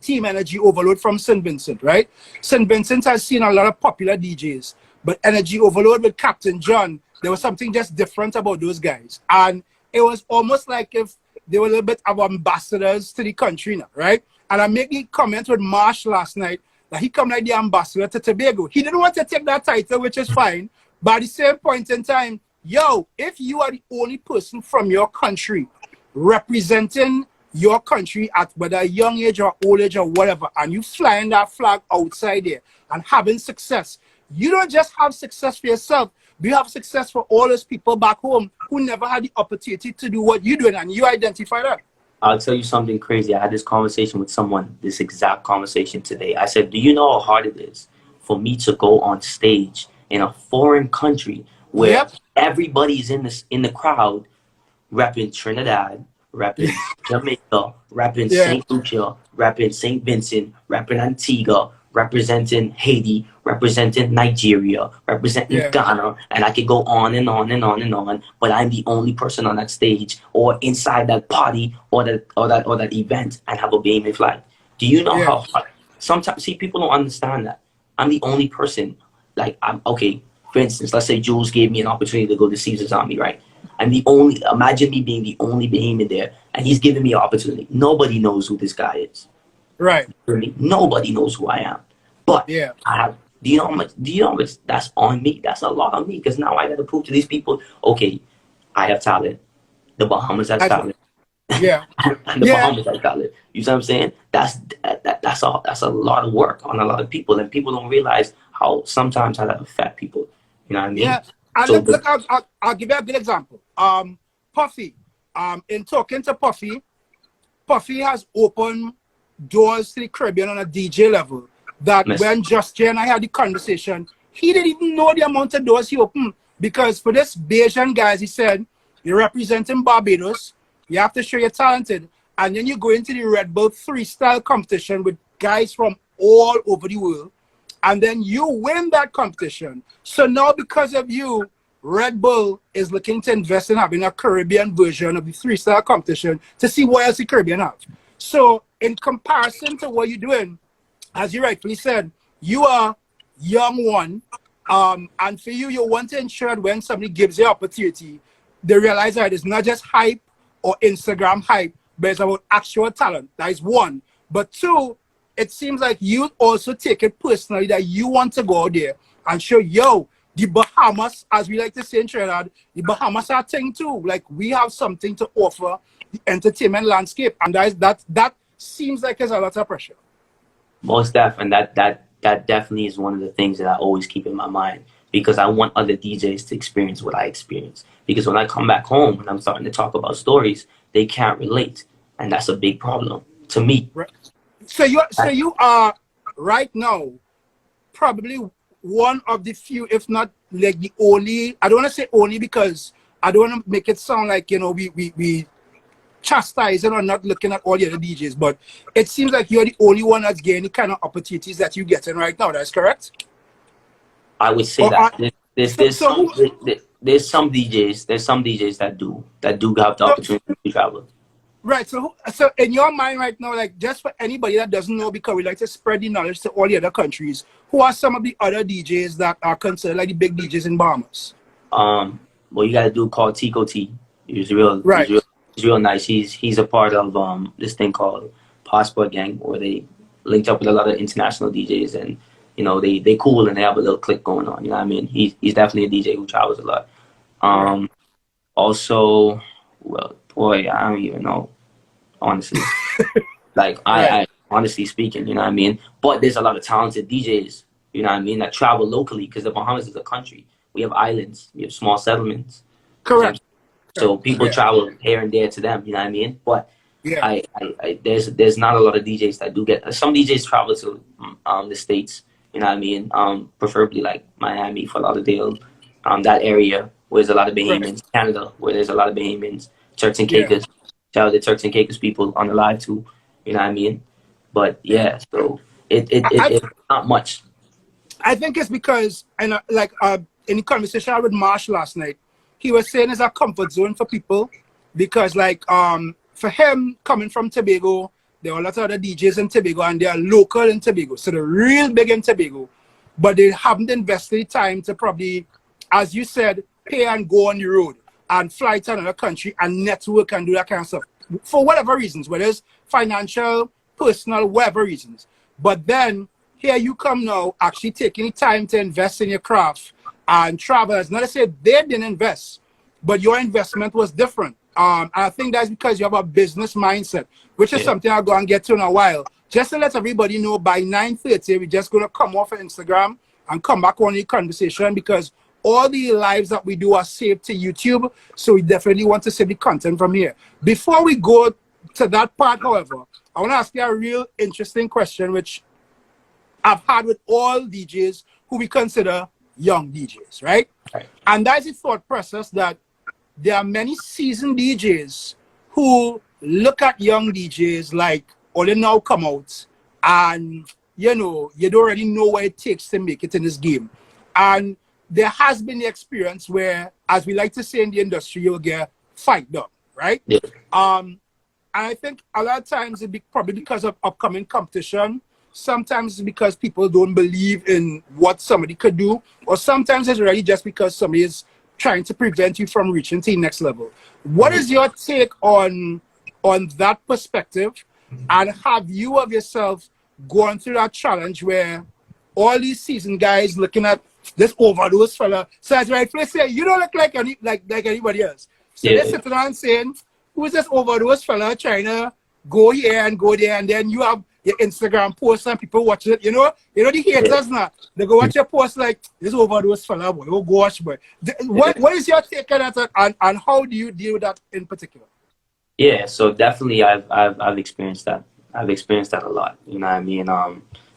Team Energy Overload from St. Vincent, right? St. Vincent has seen a lot of popular DJs, but Energy Overload with Captain John, there was something just different about those guys. And it was almost like if they were a little bit of ambassadors to the country now, right? And I made a comment with Marsh last night that he come like the ambassador to Tobago. He didn't want to take that title, which is fine. But at the same point in time, yo, if you are the only person from your country representing your country at whether a young age or old age or whatever, and you flying that flag outside there and having success, you don't just have success for yourself, you have success for all those people back home who never had the opportunity to do what you're doing, and you identify that. I'll tell you something crazy. I had this conversation with someone, this exact conversation today. I said, do you know how hard it is for me to go on stage in a foreign country where everybody's in the crowd repping Trinidad, repping Jamaica, repping St. Lucia, repping St. Vincent, repping Antigua, representing Haiti, representing Nigeria, representing Ghana, and I could go on and on and on and on, but I'm the only person on that stage or inside that party or that event and have a Bahamian flag. Do you know how hard? Sometimes, see, people don't understand that. I'm the only person. Like, I'm okay. For instance, let's say Jules gave me an opportunity to go to Caesar's Army, right? Imagine me being the only behemoth there, and he's giving me an opportunity. Nobody knows who this guy is. Right. Nobody knows who I am. But yeah, I have, do you know how much that's on me? That's a lot on me, because now I got to prove to these people, okay, I have talent. The Bahamas has talent. Yeah. And the Bahamas has talent. You see what I'm saying? That's a lot of work on a lot of people, and people don't realize how sometimes how that affect people. You know what I mean? Yeah. And so look, I'll give you a good example. Puffy. In talking to Puffy, Puffy has opened doors to the Caribbean on a DJ level that when Just Jay and I had the conversation, he didn't even know the amount of doors he opened. Because for this Bayesian guys, he said, you're representing Barbados, you have to show you're talented, and then you go into the Red Bull freestyle competition with guys from all over the world, and then you win that competition. So now because of you, Red Bull is looking to invest in having a Caribbean version of the freestyle competition to see what else the Caribbean have. So in comparison to what you're doing, as you rightfully said, you are young one, and for you, you want to ensure that when somebody gives you opportunity, they realize that it's not just hype or Instagram hype, but it's about actual talent. That is one. But two, it seems like you also take it personally that you want to go out there and show, yo, the Bahamas, as we like to say in Trinidad, the Bahamas are a thing too. Like, we have something to offer the entertainment landscape, and that seems like there's a lot of pressure. Most definitely, and that definitely is one of the things that I always keep in my mind, because I want other DJs to experience what I experience. Because when I come back home and I'm starting to talk about stories, they can't relate, and that's a big problem to me. Right. So you are right now probably one of the few, if not like the only. I don't want to say only because I don't want to make it sound like, you know, we chastising or not looking at all the other DJs, but it seems like you're the only one that's getting the kind of opportunities that you're getting right now. That's correct? I would say there's some DJs that do have the opportunity to travel. Right. So in your mind right now, like, just for anybody that doesn't know, because we like to spread the knowledge to all the other countries, who are some of the other DJs that are considered like the big DJs in Bahamas? Well, you got a dude called Tico T. He's real nice. He's a part of this thing called Passport Gang, where they linked up with a lot of international DJs, and you know they cool and they have a little clique going on. You know what I mean? He's definitely a DJ who travels a lot. Also, well, boy, I don't even know, honestly. Like I honestly speaking, you know what I mean? But there's a lot of talented DJs, you know what I mean, that travel locally, because the Bahamas is a country. We have islands, we have small settlements. Correct. So people travel here and there to them, you know what I mean? But there's not a lot of DJs that do get. Some DJs travel to the States, you know what I mean? Preferably like Miami, Fort Lauderdale, that area where there's a lot of Bahamians. Canada, where there's a lot of Bahamians. Turks and Caicos. Shout out to Turks and Caicos people on the live too, you know what I mean? But yeah, so it's not much. I think it's because, and in the conversation I had with Marsh last night, he was saying it's a comfort zone for people, because like for him, coming from Tobago, there are a lot of other DJs in Tobago, and they are local in Tobago, so they're real big in Tobago, but they haven't invested the time to probably, as you said, pay and go on the road and fly to another country and network and do that kind of stuff for whatever reasons, whether it's financial, personal, whatever reasons. But then here you come now, actually taking the time to invest in your craft and travel. It's not to say they didn't invest, but your investment was different. And I think that's because you have a business mindset, which is something I'll go and get to in a while. Just to let everybody know, by 9:30, we're just going to come off of Instagram and come back on the conversation, because all the lives that we do are saved to YouTube. So we definitely want to save the content from here. Before we go to that part, however, I want to ask you a real interesting question, which I've had with all DJs who we consider young DJs, right? And that's the thought process that there are many seasoned DJs who look at young DJs like, oh, they now come out and, you know, you don't already know what it takes to make it in this game. And there has been the experience where, as we like to say in the industry, you'll get fight up, right? And I think a lot of times it'd be probably because of upcoming competition, sometimes it's because people don't believe in what somebody could do, or sometimes it's really just because somebody is trying to prevent you from reaching to the next level. What is your take on that perspective? And have you of yourself gone through that challenge where all these seasoned guys looking at this Ovadose fella, so as rightfully say, you don't look like anybody else. So they're sitting around saying, who is this Ovadose fella trying to go here and go there, and then you have your Instagram posts and people watching it. You know the haters now. They go watch your post like this Ovadose fella, boy. Oh gosh, boy. What is your take on that, and how do you deal with that in particular? Yeah, so definitely I've experienced that. I've experienced that a lot. You know what I mean?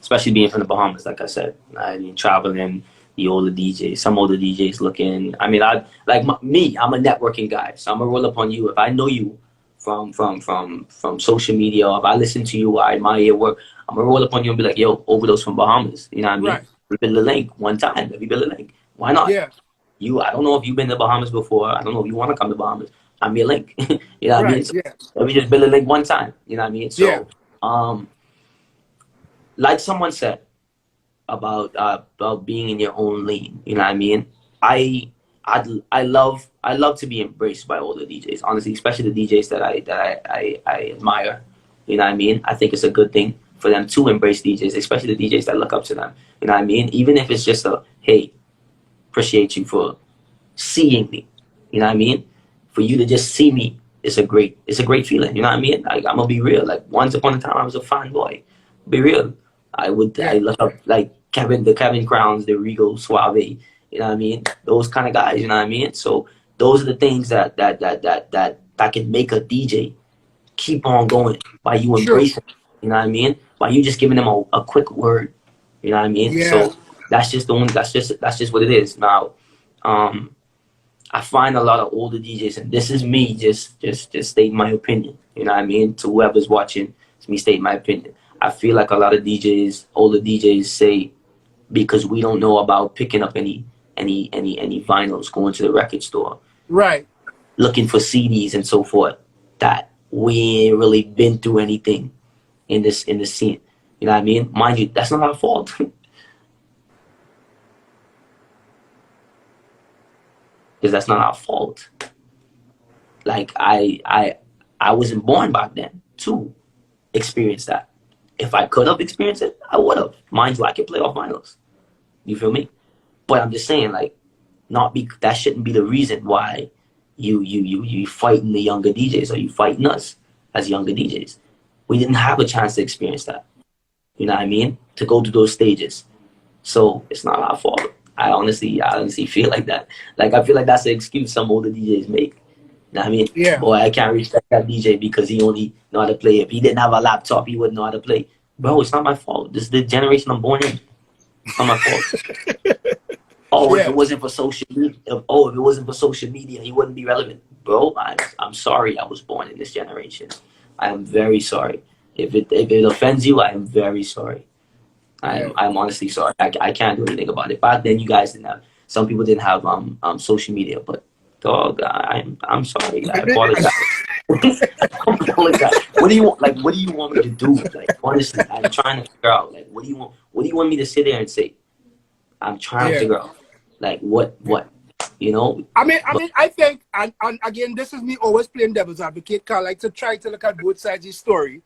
Especially being from the Bahamas, like I said. I mean, traveling, the older DJs, some older DJs looking. I mean, I'm a networking guy, so I'm gonna roll up on you if I know you from social media. Or if I listen to you, I admire your work. I'm gonna roll up on you and be like, "Yo, Ovadose from Bahamas." You know what I mean? Right. We build a link one time. Let me build a link. Why not? Yeah. I don't know if you've been to Bahamas before. I don't know if you want to come to Bahamas. I'm your link. You know what I mean? So let me just build a link one time. You know what I mean? So, like someone said about being in your own lane. You know what I mean? I love to be embraced by all the DJs. Honestly, especially the DJs that I admire. You know what I mean? I think it's a good thing for them to embrace DJs, especially the DJs that look up to them. You know what I mean? Even if it's just a, hey, appreciate you for seeing me. You know what I mean? For you to just see me, it's a great feeling. You know what I mean? Like, I'm gonna be real. Like, once upon a time, I was a fine boy. Be real. I look up like the Kevin Crowns, the Regal Suave. You know what I mean? Those kind of guys. You know what I mean? So those are the things that can make a DJ keep on going by you embracing. You know what I mean? By you just giving them a quick word. You know what I mean? Yeah. So that's just what it is. Now, I find a lot of older DJs, and this is me just stating my opinion. You know what I mean? To whoever's watching, it's me stating my opinion. I feel like a lot of DJs, older DJs, say because we don't know about picking up any vinyls, going to the record store, right, looking for CDs and so forth, that we ain't really been through anything in the scene. You know what I mean? Mind you, that's not our fault. Because that's not our fault. Like, I wasn't born back then to experience that. If I could have experienced it, I would have. Mind you, I could play off vinyls. You feel me? But I'm just saying, like, that shouldn't be the reason why you fighting the younger DJs, or you fighting us as younger DJs. We didn't have a chance to experience that. You know what I mean? To go through those stages. So it's not our fault. I honestly feel like that. Like, I feel like that's the excuse some older DJs make. You know what I mean? Yeah. Boy, I can't respect that DJ because he only know how to play. If he didn't have a laptop, he wouldn't know how to play. Bro, it's not my fault. This is the generation I'm born in. It's not my fault. If it wasn't for social media, he wouldn't be relevant. Bro, I'm sorry I was born in this generation. I am very sorry. If it offends you, I am very sorry. I'm honestly sorry. I can't do anything about it. Back then, you guys didn't have. Some people didn't have social media, but dog, I'm sorry. I apologize. I apologize. What do you want? Like, what do you want me to do? Like, honestly, I'm trying to figure out. Like, what do you want? What do you want me to sit there and say? I'm trying to figure out. Like, what? You know? I mean, I think, and again, this is me always playing devil's advocate, cause I like to try to look at both sides of the story.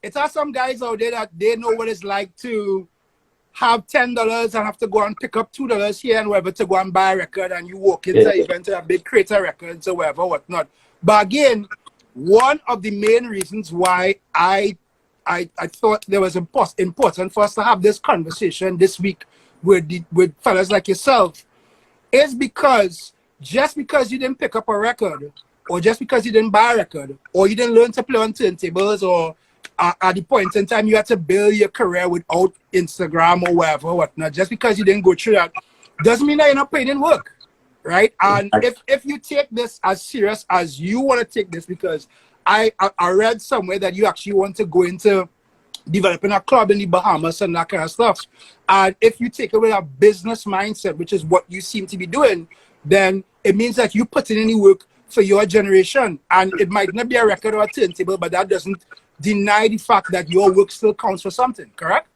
It's are some guys out there that they know what it's like to have $10 and have to go and pick up $2 here and wherever to go and buy a record, and you walk into even to a big Creator Records or whatever, whatnot. But again, one of the main reasons why I thought there was important for us to have this conversation this week with fellas like yourself is because just because you didn't pick up a record, or just because you didn't buy a record, or you didn't learn to play on turntables, or at the point in time you had to build your career without Instagram or whatever, whatnot, just because you didn't go through that, doesn't mean that you're not putting in work, right? And if you take this as serious as you want to take this, because I read somewhere that you actually want to go into developing a club in the Bahamas and that kind of stuff, and if you take it with a business mindset, which is what you seem to be doing, then it means that you put in any work for your generation. And it might not be a record or a turntable, but that doesn't deny the fact that your work still counts for something, correct?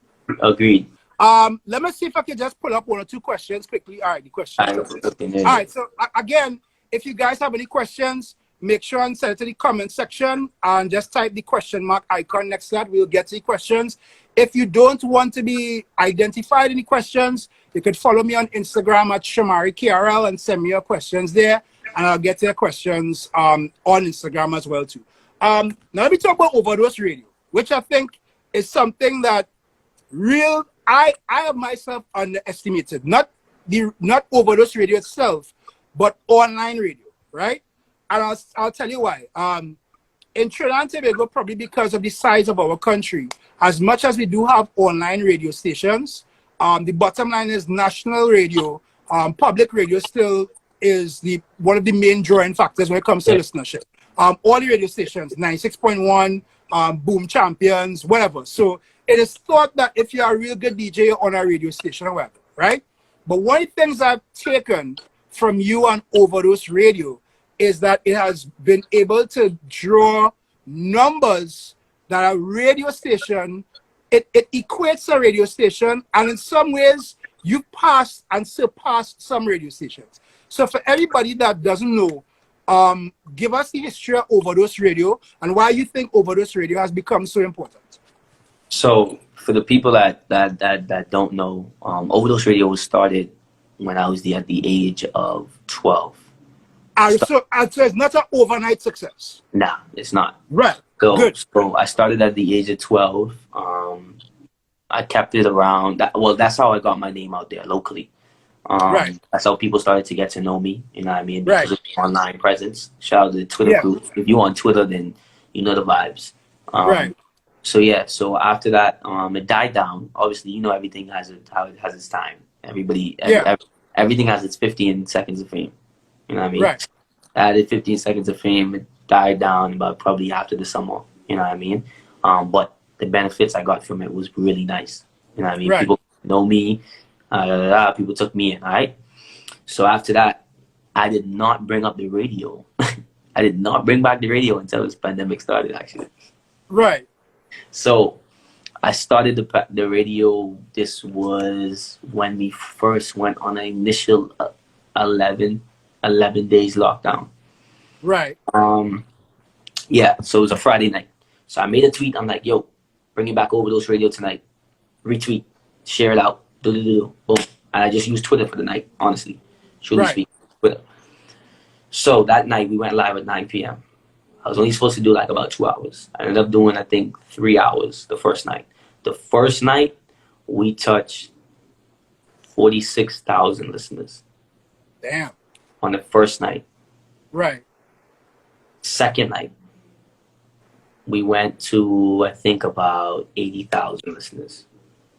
Agreed. Let me see if I can just pull up one or two questions quickly. All right, the questions. All right, so again, if you guys have any questions, make sure and send it to the comment section and just type the question mark icon next to that. We'll get to the questions. If you don't want to be identified in the questions, you could follow me on Instagram at ShamariKRL and send me your questions there, and I'll get to your questions on Instagram as well too. Now let me talk about Ovadose Radio, which I think is something that I have myself underestimated. Not Ovadose Radio itself, but online radio, right? And I'll tell you why. In Trinidad and Tobago, probably because of the size of our country, as much as we do have online radio stations, the bottom line is national radio, public radio still is one of the main drawing factors when it comes to listenership. All the radio stations, 96.1, Boom Champions, whatever. So it is thought that if you're a real good DJ on a radio station or whatever, right? But one of the things I've taken from you on Ovadose Radio is that it has been able to draw numbers that a radio station, it equates a radio station, and in some ways, you've passed and surpassed some radio stations. So for everybody that doesn't know, give us the history of Ovadose Radio and why you think Ovadose Radio has become so important. So for the people that don't know, Ovadose Radio was started when I was at the age of 12. So it's not an overnight success. Nah, it's not. Right. So, good. So I started at the age of 12. I kept it around. That's how I got my name out there locally. Right. That's how people started to get to know me. You know what I mean? Because right. of the online presence. Shout out to the Twitter group. If you're on Twitter, then you know the vibes. Right. So yeah. So after that, it died down. Obviously, you know everything has how it has its time. Everything has its 15 seconds of fame. You know what I mean? Right. I added 15 seconds of fame. It died down about probably after the summer. You know what I mean? But the benefits I got from it was really nice. You know what I mean? Right. People know me. People took me in. All right. So after that, I did not bring up the radio. I did not bring back the radio until this pandemic started, actually. Right. So I started the radio. This was when we first went on an initial 11 days lockdown. Right. Yeah, so it was a Friday night. So I made a tweet. I'm like, yo, bring it back Ovadose Radio tonight. Retweet, share it out, boom. And I just used Twitter for the night, honestly. Truly speaking, Twitter. So that night we went live at 9 p.m. I was only supposed to do like about 2 hours. I ended up doing, I think, 3 hours the first night. The first night, we touched 46,000 listeners. Damn. On the first night. Right. Second night, we went to, I think, about 80,000 listeners.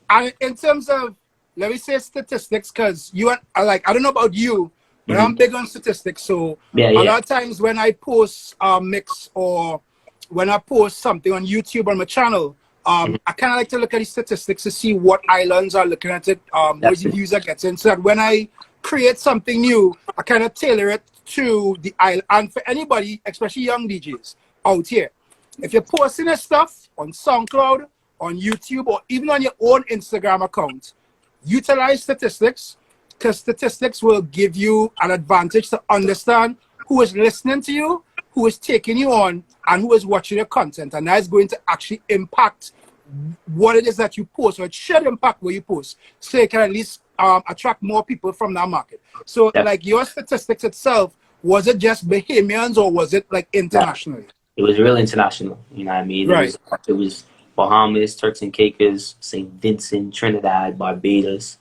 And in terms of, let me say statistics, because you are like, I don't know about you, but I'm big on statistics. So a lot of times when I post a mix or when I post something on YouTube on my channel, I kind of like to look at the statistics to see what islands are looking at it, what the views are getting, so that when I create something new, I kind of tailor it to the island. And for anybody, especially young DJs out here, if you're posting your stuff on SoundCloud, on YouTube, or even on your own Instagram account, utilize statistics, because statistics will give you an advantage to understand who is listening to you, who is taking you on, and who is watching your content. And that is going to actually impact what it is that you post, or it should impact what you post, so you can at least attract more people from that market. So like your statistics itself, was it just Bahamians or was it like internationally? It was real international, you know what I mean? Right. It was Bahamas, Turks and Caicos, St. Vincent, Trinidad, Barbados,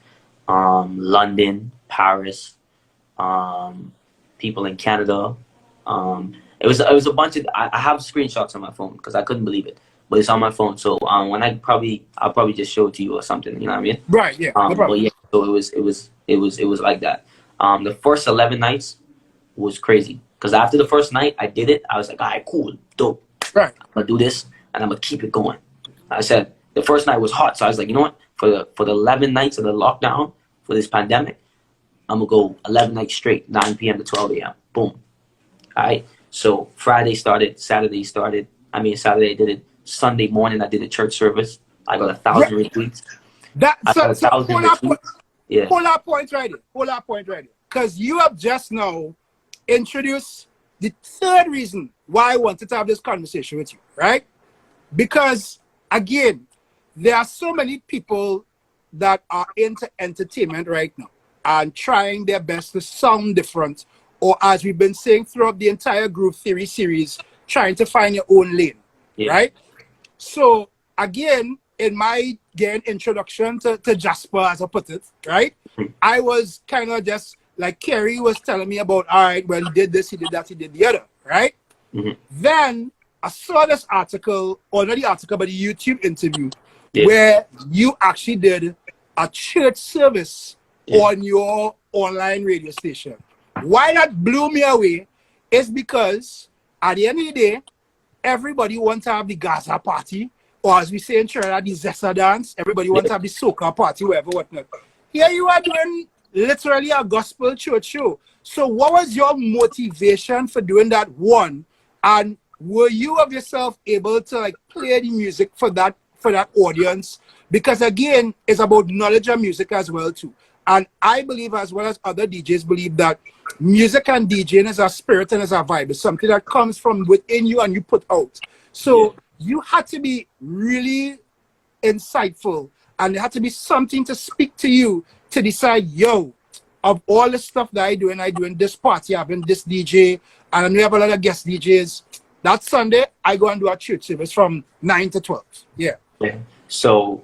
London, Paris, people in Canada. It was a bunch of, I have screenshots on my phone because I couldn't believe it, but it's on my phone. So when I'll probably just show it to you or something, you know what I mean? Right, yeah. No problem. But yeah, so it was like that. The first 11 nights was crazy because after the first night I did it, I was like, all right, cool, dope. Right. I'm gonna do this and I'm gonna keep it going. I said the first night was hot, so I was like, you know what? For the 11 nights of the lockdown for this pandemic, I'm gonna go 11 nights straight, 9 p.m. to 12 a.m. Boom. All right. So Friday started, Saturday I did it, Sunday morning, I did a church service. I got 1,000 retweets. Hold that point right here. Hold that point right here. Because you have just now introduced the third reason why I wanted to have this conversation with you, right? Because, again, there are so many people that are into entertainment right now and trying their best to sound different, or as we've been saying throughout the entire Group Theory series, trying to find your own lane, right? So, again, in my introduction to Jasper, as I put it, right? I was kind of just like Kerry was telling me about, all right, well, he did this, he did that, he did the other, right? Then I saw this article, or not the article, but the YouTube interview, where you actually did a church service on your online radio station. Why that blew me away is because at the end of the day, everybody wants to have the Gaza party, or as we say in Trinidad, the Zessa dance. Everybody wants to have the soca party, whatever, whatnot. Here you are doing literally a gospel church show. So what was your motivation for doing that, one? And were you of yourself able to like play the music for that audience? Because again, it's about knowledge of music as well too. And I believe, as well as other DJs believe, that music and DJing is a spirit and is a vibe. It's something that comes from within you and you put out. So you had to be really insightful, and there had to be something to speak to you to decide, yo, of all the stuff that I do in this party, having this DJ, and I know you have a lot of guest DJs. That Sunday, I go and do a church service from 9 to 12. Yeah. So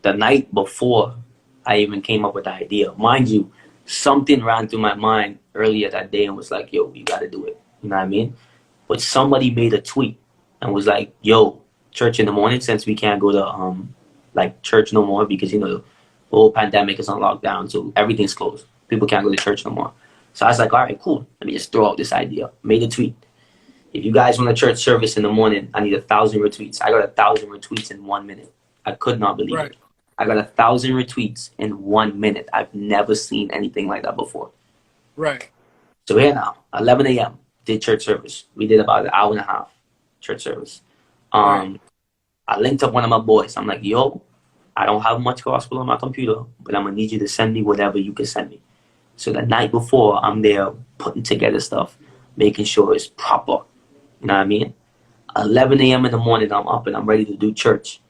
the night before I even came up with the idea, mind you, something ran through my mind earlier that day and was like, yo, you got to do it. You know what I mean? But somebody made a tweet and was like, yo, church in the morning, since we can't go to like church no more because, you know, the whole pandemic is on lockdown, so everything's closed. People can't go to church no more. So I was like, all right, cool. Let me just throw out this idea. Made a tweet. If you guys want a church service in the morning, I need 1,000 retweets. I got 1,000 retweets in 1 minute. I could not believe it. I got 1,000 retweets in 1 minute. I've never seen anything like that before. Right. So here now, 11 a.m. did church service. We did about an hour and a half church service. I linked up one of my boys. I'm like, yo, I don't have much gospel on my computer, but I'm going to need you to send me whatever you can send me. So the night before, I'm there putting together stuff, making sure it's proper. You know what I mean? 11 a.m. in the morning, I'm up and I'm ready to do church.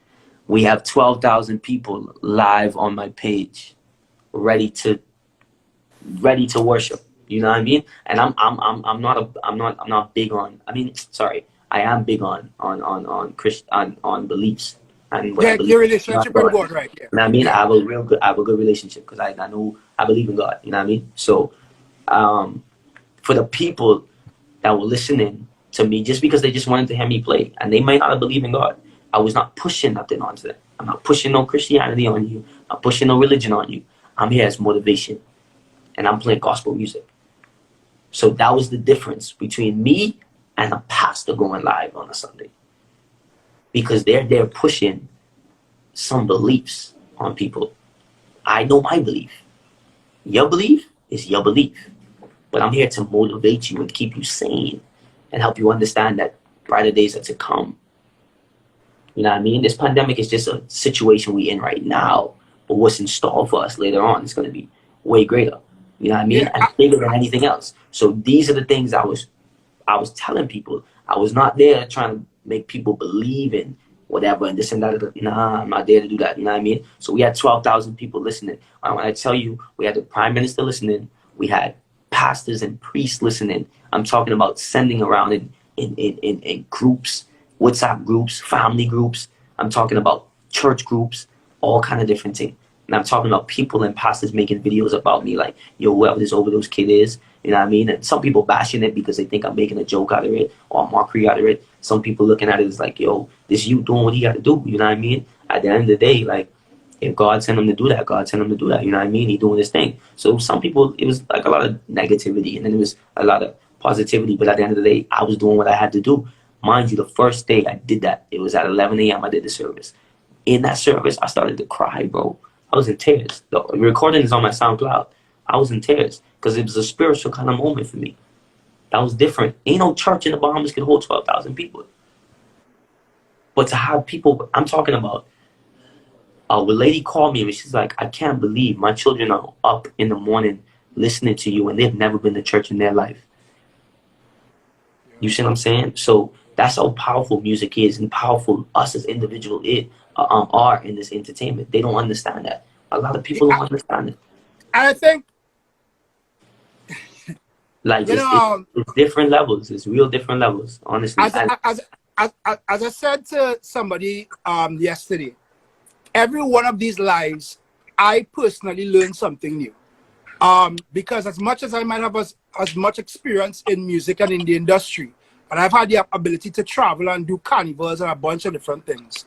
We have 12,000 people live on my page, ready to worship. You know what I mean? And I'm not big on. I mean, sorry, I am big on beliefs and what I believe. Your relationship with God, right? Yeah. You know what I mean? I have a good relationship because I know I believe in God. You know what I mean? So, for the people that were listening to me, just because they just wanted to hear me play, and they might not believe in God, I was not pushing nothing onto them. I'm not pushing no Christianity on you. I'm not pushing no religion on you. I'm here as motivation, and I'm playing gospel music. So that was the difference between me and a pastor going live on a Sunday, because they're pushing some beliefs on people. I know my belief. Your belief is your belief, but I'm here to motivate you and keep you sane and help you understand that brighter days are to come. You know what I mean? This pandemic is just a situation we're in right now, but what's in store for us later on is going to be way greater. You know what I mean? And bigger than anything else. So these are the things I was telling people. I was not there trying to make people believe in whatever and this and that. Nah, I'm not there to do that. You know what I mean? So we had 12,000 people listening. When I tell you, we had the Prime Minister listening. We had pastors and priests listening. I'm talking about sending around in groups, WhatsApp groups, family groups. I'm talking about church groups, all kind of different things. And I'm talking about people and pastors making videos about me like, yo, whoever this Ovadose kid is, you know what I mean? And some people bashing it because they think I'm making a joke out of it or a mockery out of it. Some people looking at it as like, yo, this you doing what you got to do, you know what I mean? At the end of the day, like, if God sent him to do that, God sent him to do that, you know what I mean? He doing his thing. So some people, it was like a lot of negativity and then it was a lot of positivity. But at the end of the day, I was doing what I had to do. Mind you, the first day I did that, it was at 11 a.m. I did the service. In that service, I started to cry, bro. I was in tears. The recording is on my SoundCloud. I was in tears because it was a spiritual kind of moment for me. That was different. Ain't no church in the Bahamas can hold 12,000 people. But to have people, I'm talking about, a lady called me and she's like, I can't believe my children are up in the morning listening to you and they've never been to church in their life. You see what I'm saying? So that's how powerful music is and powerful us as individuals are in this entertainment. They don't understand that. A lot of people don't understand it. I think, like, it's different levels. It's real different levels, honestly. As I said to somebody yesterday, every one of these lives, I personally learned something new. Because as much as I might have as much experience in music and in the industry, and I've had the ability to travel and do carnivals and a bunch of different things,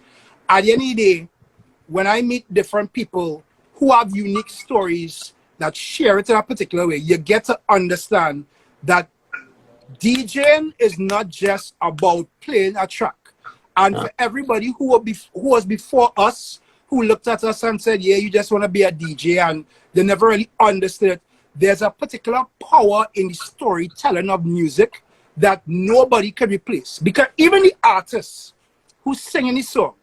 at the end of the day, when I meet different people who have unique stories that share it in a particular way, you get to understand that DJing is not just about playing a track. And for everybody who was before us, who looked at us and said, yeah, you just want to be a DJ, and they never really understood it, there's a particular power in the storytelling of music that nobody can replace. Because even the artists who sing in the song,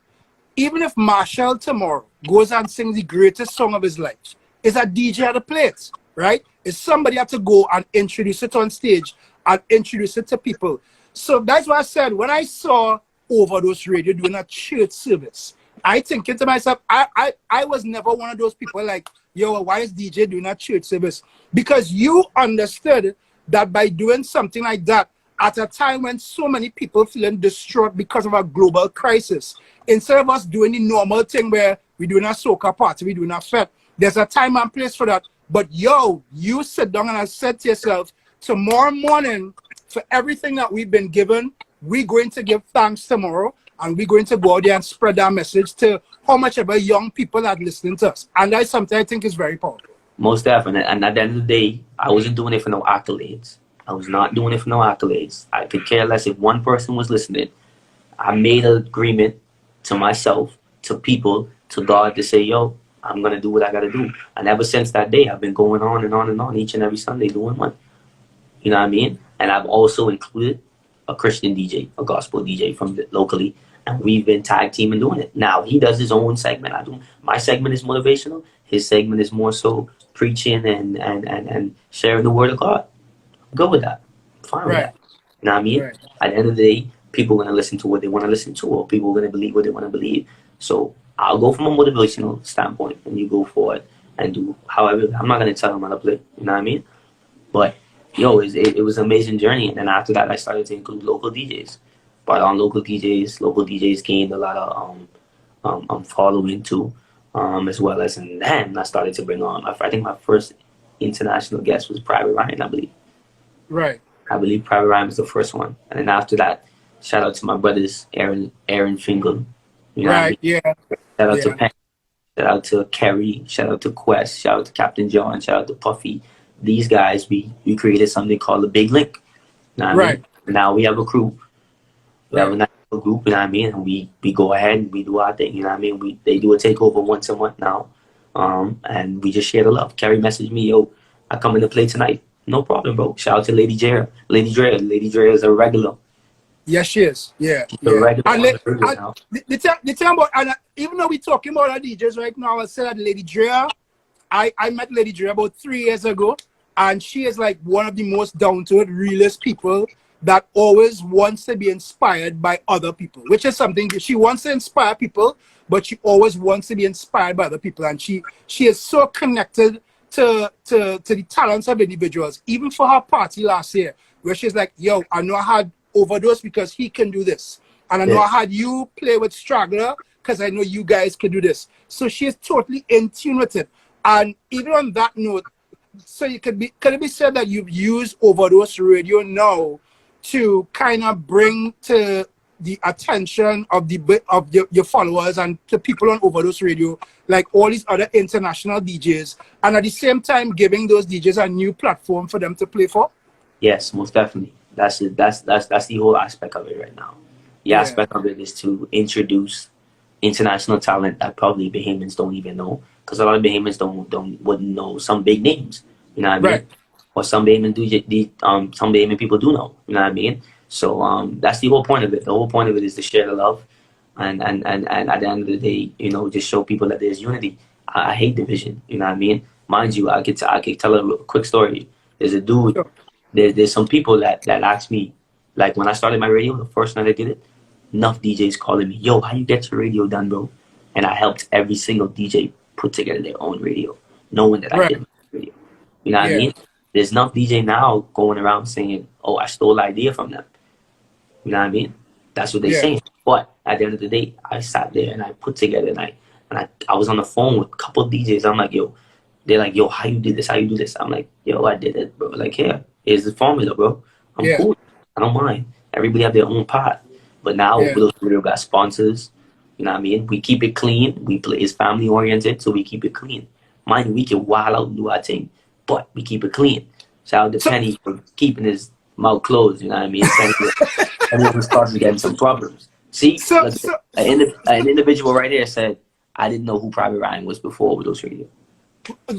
even if Marshall tomorrow goes and sings the greatest song of his life, it's a DJ at the plate, right? It's somebody had to go and introduce it on stage and introduce it to people. So that's why I said, when I saw Ovadose Radio doing a church service, I thinking to myself, I was never one of those people like, yo, why is DJ doing a church service? Because you understood that by doing something like that, at a time when so many people feeling distraught because of a global crisis, instead of us doing the normal thing where we're doing a soca party, we're doing a fete, there's a time and place for that. But yo, you sit down and I said to yourself, tomorrow morning, for everything that we've been given, we're going to give thanks tomorrow, and we're going to go out there and spread that message to how much ever young people are listening to us. And that's something I think is very powerful. Most definitely. And at the end of the day, I wasn't doing it for no accolades. I was not doing it for no accolades. I could care less if one person was listening. I made an agreement to myself, to people, to God, to say, yo, I'm going to do what I got to do. And ever since that day, I've been going on and on and on each and every Sunday doing one. You know what I mean? And I've also included a Christian DJ, a gospel DJ from locally, and we've been tag teaming doing it. Now, he does his own segment. My segment is motivational. His segment is more so preaching and sharing the word of God. I'm good with that. I'm fine with that. You know what I mean? Right. At the end of the day, people are going to listen to what they want to listen to, or people are going to believe what they want to believe. So I'll go from a motivational standpoint, and you go for it and do however. I'm not going to tell them how to play. You know what I mean? But yo, it was an amazing journey. And then after that, I started to include local DJs. But on local DJs gained a lot of following too, as well as, and then I started to bring on, I think my first international guest was Private Ryan, I believe. Right. I believe Private Ryan was the first one. And then after that, shout out to my brothers, Aaron Fingal. You know right, what I mean? Yeah. Shout out to Penn, shout out to Kerry, shout out to Quest, shout out to Captain John, shout out to Puffy. These guys, we created something called the Big Link. You know what I mean? Now we have a crew. We have a nice group, you know what I mean? And we go ahead and we do our thing, you know what I mean? They do a takeover once a month now. And we just share the love. Kerry messaged me, yo, I come in to play tonight. No problem, bro. Shout out to Lady Drea. Lady Drea is a regular. Yes, she is. Yeah. She's a regular. And the thing about, and even though we're talking about our DJs right now, I said that Lady Drea, I met Lady Drea about 3 years ago, and she is like one of the most down-to-earth, realest people that always wants to be inspired by other people, which is something she wants to inspire people, but she always wants to be inspired by other people. And she is so connected to the talents of individuals. Even for her party last year, where she's like, yo, I know I had Ovadose because he can do this. And I know I had you play with Straggler because I know you guys can do this. So she is totally in tune with it. And even on that note, so can it be said that you've used Ovadose Radio now to kind of bring to the attention of your followers and the people on Ovadose Radio, like all these other international DJs, and at the same time giving those DJs a new platform for them to play for? Yes, most definitely. That's it. That's the whole aspect of it right now. The aspect of it is to introduce international talent that probably Bahamians don't even know, because a lot of Bahamians wouldn't know some big names. You know what I mean? Right. Or some Bahamian people do know. You know what I mean? So that's the whole point of it. The whole point of it is to share the love, and at the end of the day, you know, just show people that there's unity. I hate division. You know what I mean? Mind you, I could tell a quick story. There's a dude. Sure. There's some people that asked me, like when I started my radio, the first night I did it, enough DJs calling me, yo, how you get your radio done, bro? And I helped every single DJ put together their own radio, knowing that I did my radio. You know what I mean? There's enough DJ now going around saying, oh, I stole the idea from them. You know what I mean? That's what they're saying. But at the end of the day, I sat there and I put together and I was on the phone with a couple of DJs. I'm like, yo, they're like, yo, how you did this? How you do this? I'm like, yo, I did it, bro. Like, here, here's the formula, bro. I'm cool. I don't mind. Everybody have their own part. But now, Ovadose Radio got sponsors. You know what I mean? We keep it clean. We play, it's family oriented, so we keep it clean. Mind you, we can wild out and do our thing, but we keep it clean. Shout out to Penny for keeping his mouth closed. You know what I mean? Everyone starts getting some problems. See, an individual right here said, I didn't know who Private Ryan was before Ovadose Radio.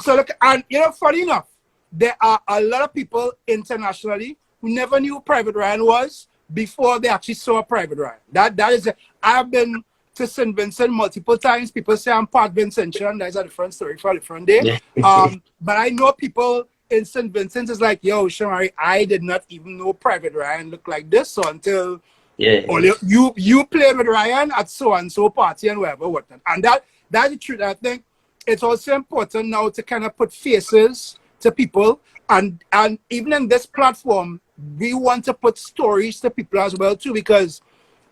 So look, and you know, funny enough, there are a lot of people internationally who never knew who Private Ryan was before they actually saw Private Ryan. That is, I've been to St. Vincent multiple times. People say I'm part Vincentian. That's a different story for a different day. But I know people in St. Vincent is like, yo, Shamari, I did not even know Private Ryan looked like this until you played with Ryan at so and so party and whatever. And that's the truth. I think it's also important now to kind of put faces to people, and even in this platform, we want to put stories to people as well too, because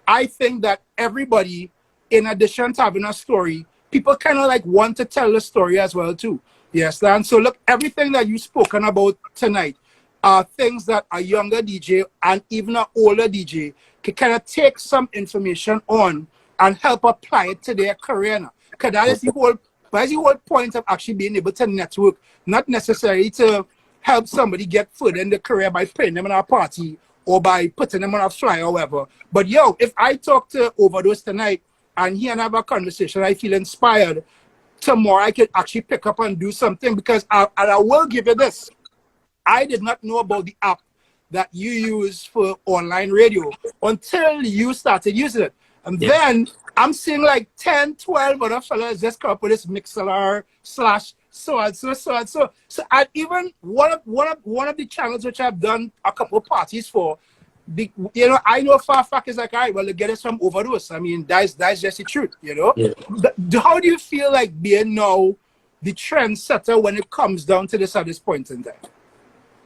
I think that everybody, in addition to having a story, people kind of like want to tell the story as well too. Yes, and so look, everything that you've spoken about tonight are things that a younger DJ and even an older DJ can kind of take some information on and help apply it to their career now. Because that is the whole point of actually being able to network, not necessarily to help somebody get further in their career by putting them in a party or by putting them on a flyer or whatever. But yo, if I talk to Ovadose tonight and he and I have a conversation, I feel inspired, tomorrow I could actually pick up and do something, because I will give you this. I did not know about the app that you use for online radio until you started using it. And then I'm seeing like 10, 12 other fellas just come up with this Mixlr / so and so. So I even one of the channels which I've done a couple of parties for, you know, I know for a fact is like, all right, well, get us some Ovadose. I mean, that's just the truth, you know. How do you feel like being now the trendsetter when it comes down to this at this point in time?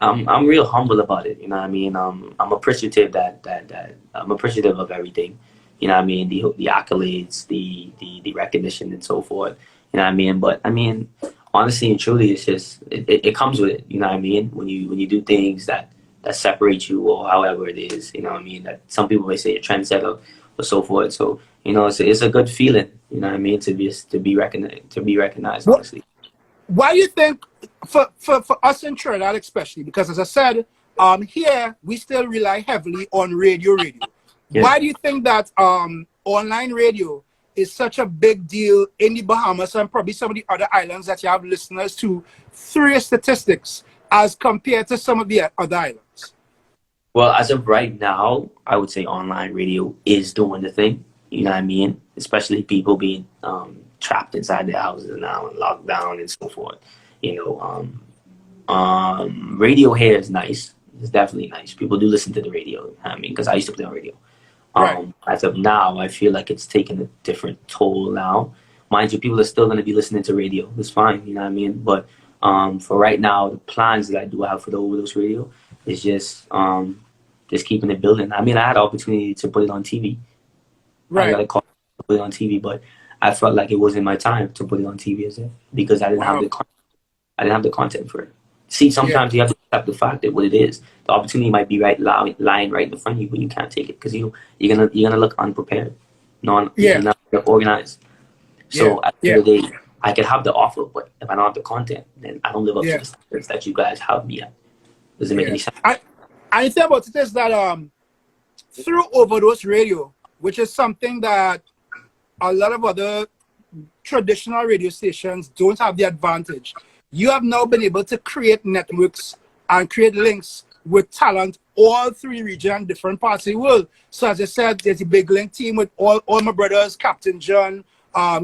I'm real humble about it. You know what I mean? I'm appreciative that I'm appreciative of everything. You know what I mean? The accolades, the recognition, and so forth. You know what I mean? But I mean, honestly and truly, it's just it comes with it. You know what I mean? When you do things that separate you, or however it is, you know what I mean? That some people may say a trendsetter or so forth. So you know, it's a good feeling. You know what I mean? To be recognized. Honestly. Why do you think for us in Trinidad especially? Because as I said, here we still rely heavily on radio. Why do you think that online radio is such a big deal in the Bahamas and probably some of the other islands that you have listeners to, through your statistics, as compared to some of the other islands? Well, as of right now, I would say online radio is doing the thing. You know what I mean? Especially people being trapped inside their houses now and locked down and so forth. You know, radio here is nice. It's definitely nice. People do listen to the radio. I mean, because I used to play on radio. As of now, I feel like it's taken a different toll now. Mind you, people are still going to be listening to radio. It's fine, you know what I mean? But for right now, the plans that I do have for the Ovadose Radio is just keeping it building. I mean, I had the opportunity to put it on TV. I got a call to put it on TV, but I felt like it wasn't my time to put it on TV, because I didn't have the content for it. See, sometimes you have to accept the fact that what it is. The opportunity might be lying right in front of you, but you can't take it because you're gonna look unprepared, not organized. So at the end of the day, I could have the offer, but if I don't have the content, then I don't live up to the standards that you guys have me at. Does it make any sense? I think about it is that through Ovadose Radio, which is something that a lot of other traditional radio stations don't have the advantage. You have now been able to create networks and create links with talent all three regions, different parts of the world. So as I said, there's a big link team with all my brothers, Captain John,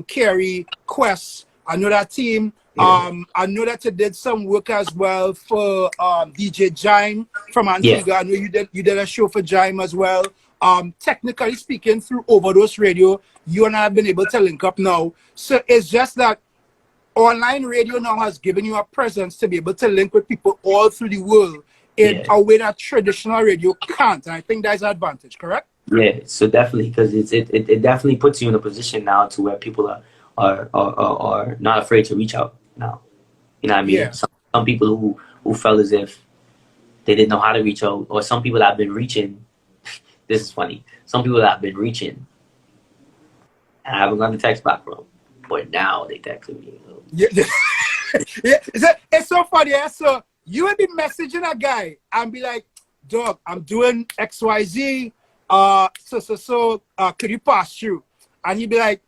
Kerry, Quest. I know that team. I know that you did some work as well for DJ Jaime from Antigua. Yeah. I know you did a show for Jaime as well. Technically speaking, through Ovadose Radio, you and I have been able to link up now. So it's just that online radio now has given you a presence to be able to link with people all through the world in a way that traditional radio can't. And I think that's an advantage, correct? Yeah, so definitely, because it definitely puts you in a position now to where people are not afraid to reach out now. You know what I mean? Yeah. Some people who felt as if they didn't know how to reach out, or some people that have been reaching. This is funny. Some people that have been reaching, and I haven't gotten a text back from, but now they texting me. Yeah. Yeah. It's so funny. Yeah? So you would be messaging a guy and be like, dog, I'm doing XYZ. Could you pass through? And he'd be like,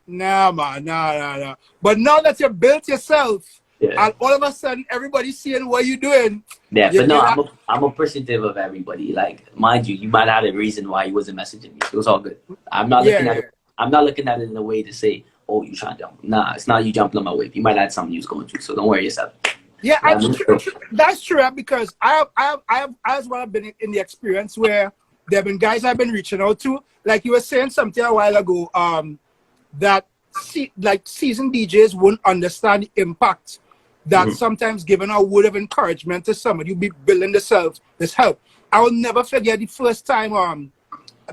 nah, man, nah. But now that you built yourself, and all of a sudden everybody's seeing what you're doing. Yeah, but no, I'm appreciative of everybody. Like, mind you, you might have a reason why he wasn't messaging me. It was all good. I'm not looking at it. I'm not looking at it in a way to say, oh, you trying to jump. Nah, it's not you jumping on my wave. You might have something you was going through, so don't worry yourself. Yeah, that's true, because I as well have been in the experience where there have been guys I've been reaching out to. Like you were saying something a while ago, that seasoned DJs won't understand the impact that sometimes giving a word of encouragement to somebody who be building themselves, this help. I will never forget the first time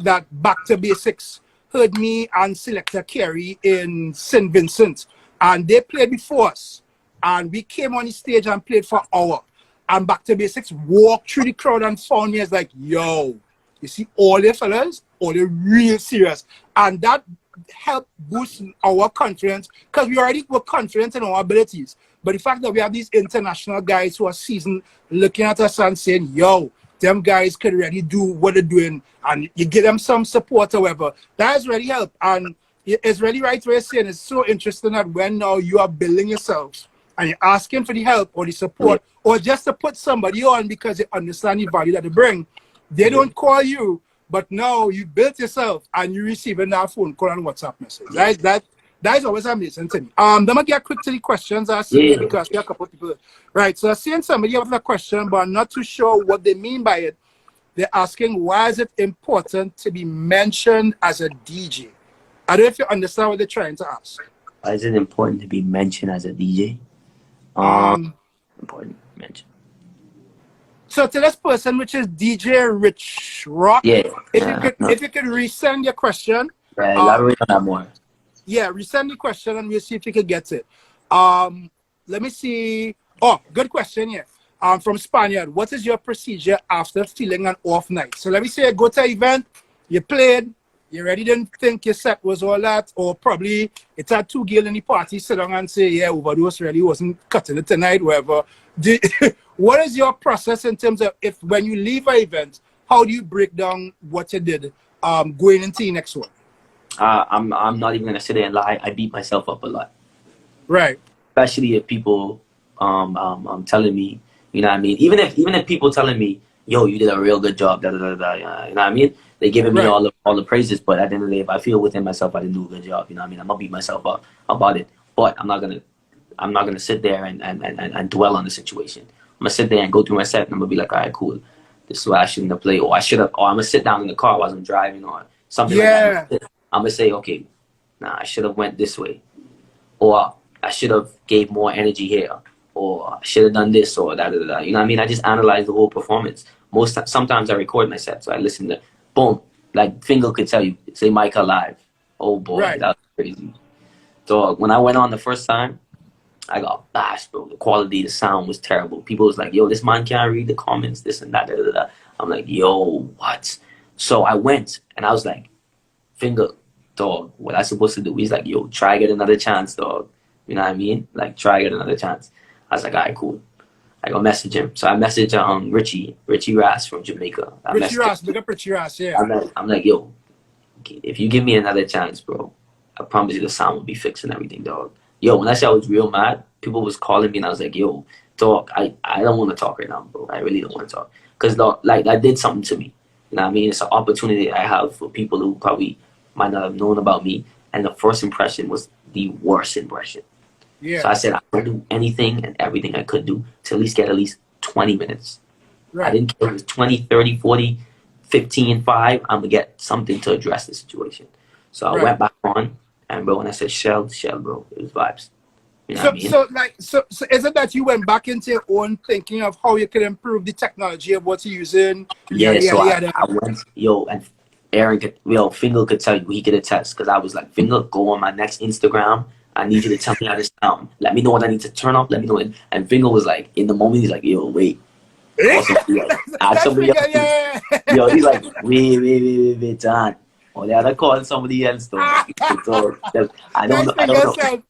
that Back to Basics heard me and Selector Kerry in St. Vincent, and they played before us, and we came on the stage and played for an hour, and Back to Basics walked through the crowd and found me as like, yo, you see all the fellas, all the real serious, and that helped boost our confidence, because we already were confident in our abilities. But the fact that we have these international guys who are seasoned looking at us and saying, yo, them guys can really do what they're doing, and you give them some support, however, that has really helped. And it's really right what you're saying. It's so interesting that when now you are building yourselves and you're asking for the help or the support, or just to put somebody on because they understand the value that they bring, they don't call you, but now you built yourself and you're receiving that phone call and WhatsApp message. That is always amazing to me. I'm gonna get quick to the questions I see because we have a couple of people. Right, so I'm seeing somebody have a question, but I'm not too sure what they mean by it. They're asking, why is it important to be mentioned as a DJ? I don't know if you understand what they're trying to ask. Why is it important to be mentioned as a DJ? Important mention. So to this person, which is DJ Rich Rock, if you could resend your question. Elaborate on that more. Yeah, resend the question and we'll see if you can get it. Let me see. Oh, good question, yeah. From Spaniard, what is your procedure after feeling an off night? So let me say, go to an event, you played, you already didn't think your set was all that, or probably it's had two girls in the party sit down and say, yeah, Ovadose really wasn't cutting it tonight, whatever. What is your process in terms of when you leave an event, how do you break down what you did going into the next one? I'm not even gonna sit there and lie. I beat myself up a lot. Right. Especially if people telling me, you know what I mean? Even if people telling me, yo, you did a real good job, you know what I mean? They giving me all the praises, but at the end of the day, if I feel within myself I didn't do a good job, you know what I mean? I'm gonna beat myself up about it. But I'm not gonna sit there and dwell on the situation. I'm gonna sit there and go through my set and I'm gonna be like, all right, cool. This is what I shouldn't have played, or I'm gonna sit down in the car while I'm driving or something like that. I'm gonna say, okay, nah, I should have went this way, or I should have gave more energy here, or I should have done this, or that. You know what I mean? I just analyze the whole performance. Sometimes I record my set, so I listen to, boom, like Fingal could tell you, say Micah live. Oh boy, that was crazy. So when I went on the first time, I got bashed, bro. The quality, the sound was terrible. People was like, yo, this man can't read the comments, this and that. I'm like, yo, what? So I went and I was like, Finger, dog, what I supposed to do? He's like, yo, try get another chance, dog. You know what I mean? Like, try get another chance. I was like, all right, cool. I go message him. So I message Richie Ras from Jamaica. Richie Ras, look up Richie Ras, yeah. I'm like, yo, if you give me another chance, bro, I promise you the sound will be fixing everything, dog. Yo, when I said I was real mad, people was calling me and I was like, yo, talk. I don't want to talk right now, bro. I really don't want to talk because like that did something to me. You know what I mean? It's an opportunity I have for people who probably might not have known about me, and the first impression was the worst impression. Yeah. So I said I would do anything and everything I could do to at least get at least 20 minutes. Right. I didn't care if it was 20, 30, 40, 15, 5. I'm going to get something to address the situation. So I went back on, and bro, when I said shell, bro, it was vibes. You know what I mean? So is it that you went back into your own thinking of how you could improve the technology of what you're using? Yeah, I went, and Aaron could, Fingal could tell you, he could attest, because I was like, Fingal, go on my next Instagram. I need you to tell me how this sound. Let me know what I need to turn off. Let me know. And Fingal was like, in the moment, he's like, yo, wait. Ask somebody else. Yeah. Yo, he's like, wait, John. Oh, they had to call somebody else, though. So, I don't know.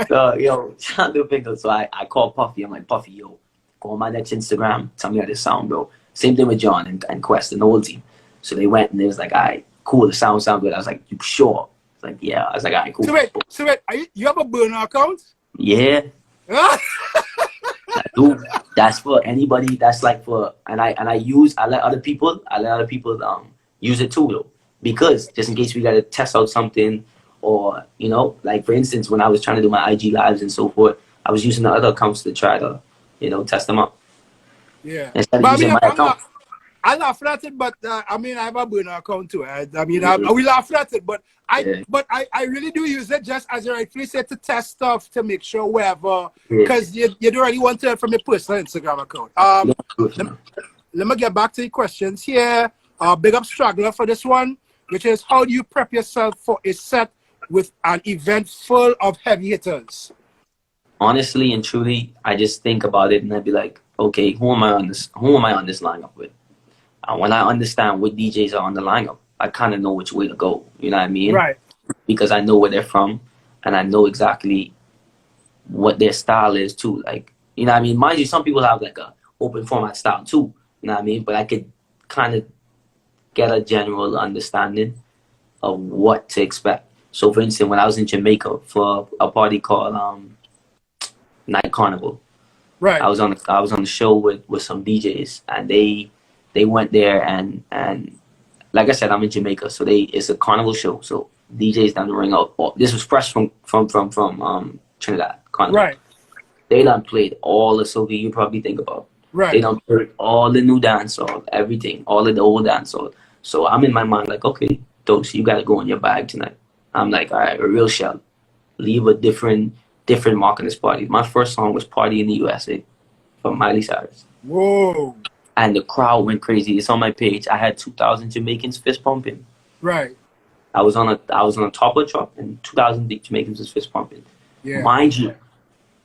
So, yo, John do Fingal. So I called Puffy. I'm like, Puffy, yo, go on my next Instagram. Tell me how this sound, bro. Same thing with John and Quest and the whole team. So they went and they was like, all right, cool. The sound good. I was like, you sure? Like, yeah. I was like, all right, cool. So wait, you have a burner account? Yeah. Dude, that's for anybody. That's like for, and I let other people use it too, though, because just in case we gotta test out something, or like for instance, when I was trying to do my IG lives and so forth, I was using the other accounts to try to test them out. Yeah. Instead of using my account. I laugh at it, but I mean, I have a burner account too. I will laugh at it, but I really do use it, just as you rightfully said, to test stuff, to make sure wherever, because you don't really want it from your personal Instagram account. Let me get back to the questions here. Big up Straggler for this one, which is, how do you prep yourself for a set with an event full of heavy hitters? Honestly and truly, I just think about it and I'd be like, okay, who am I on this lineup with? And when I understand what DJs are on the lineup, I kind of know which way to go. You know what I mean? Right. Because I know where they're from, and I know exactly what their style is too. Like, you know what I mean? Mind you, some people have like a open format style too. You know what I mean? But I could kind of get a general understanding of what to expect. So, for instance, when I was in Jamaica for a party called Night Carnival, right, I was on the show with some DJs, and they went there and like I said, I'm in Jamaica, so it's a carnival show. So DJs done ring out. This was fresh from Trinidad Carnival. Right. They done played all the soca you probably think about. Right. They done played all the new dancehall, everything, all of the old dancehall. So I'm in my mind like, okay, Dose, you gotta go in your bag tonight. I'm like, all right, a real shell. Leave a different mark on this party. My first song was "Party in the USA" from Miley Cyrus. Whoa. And the crowd went crazy. It's on my page. I had 2,000 Jamaicans fist pumping. Right. I was on a top of the truck, and 2,000 Jamaicans was fist pumping. Yeah. Mind you,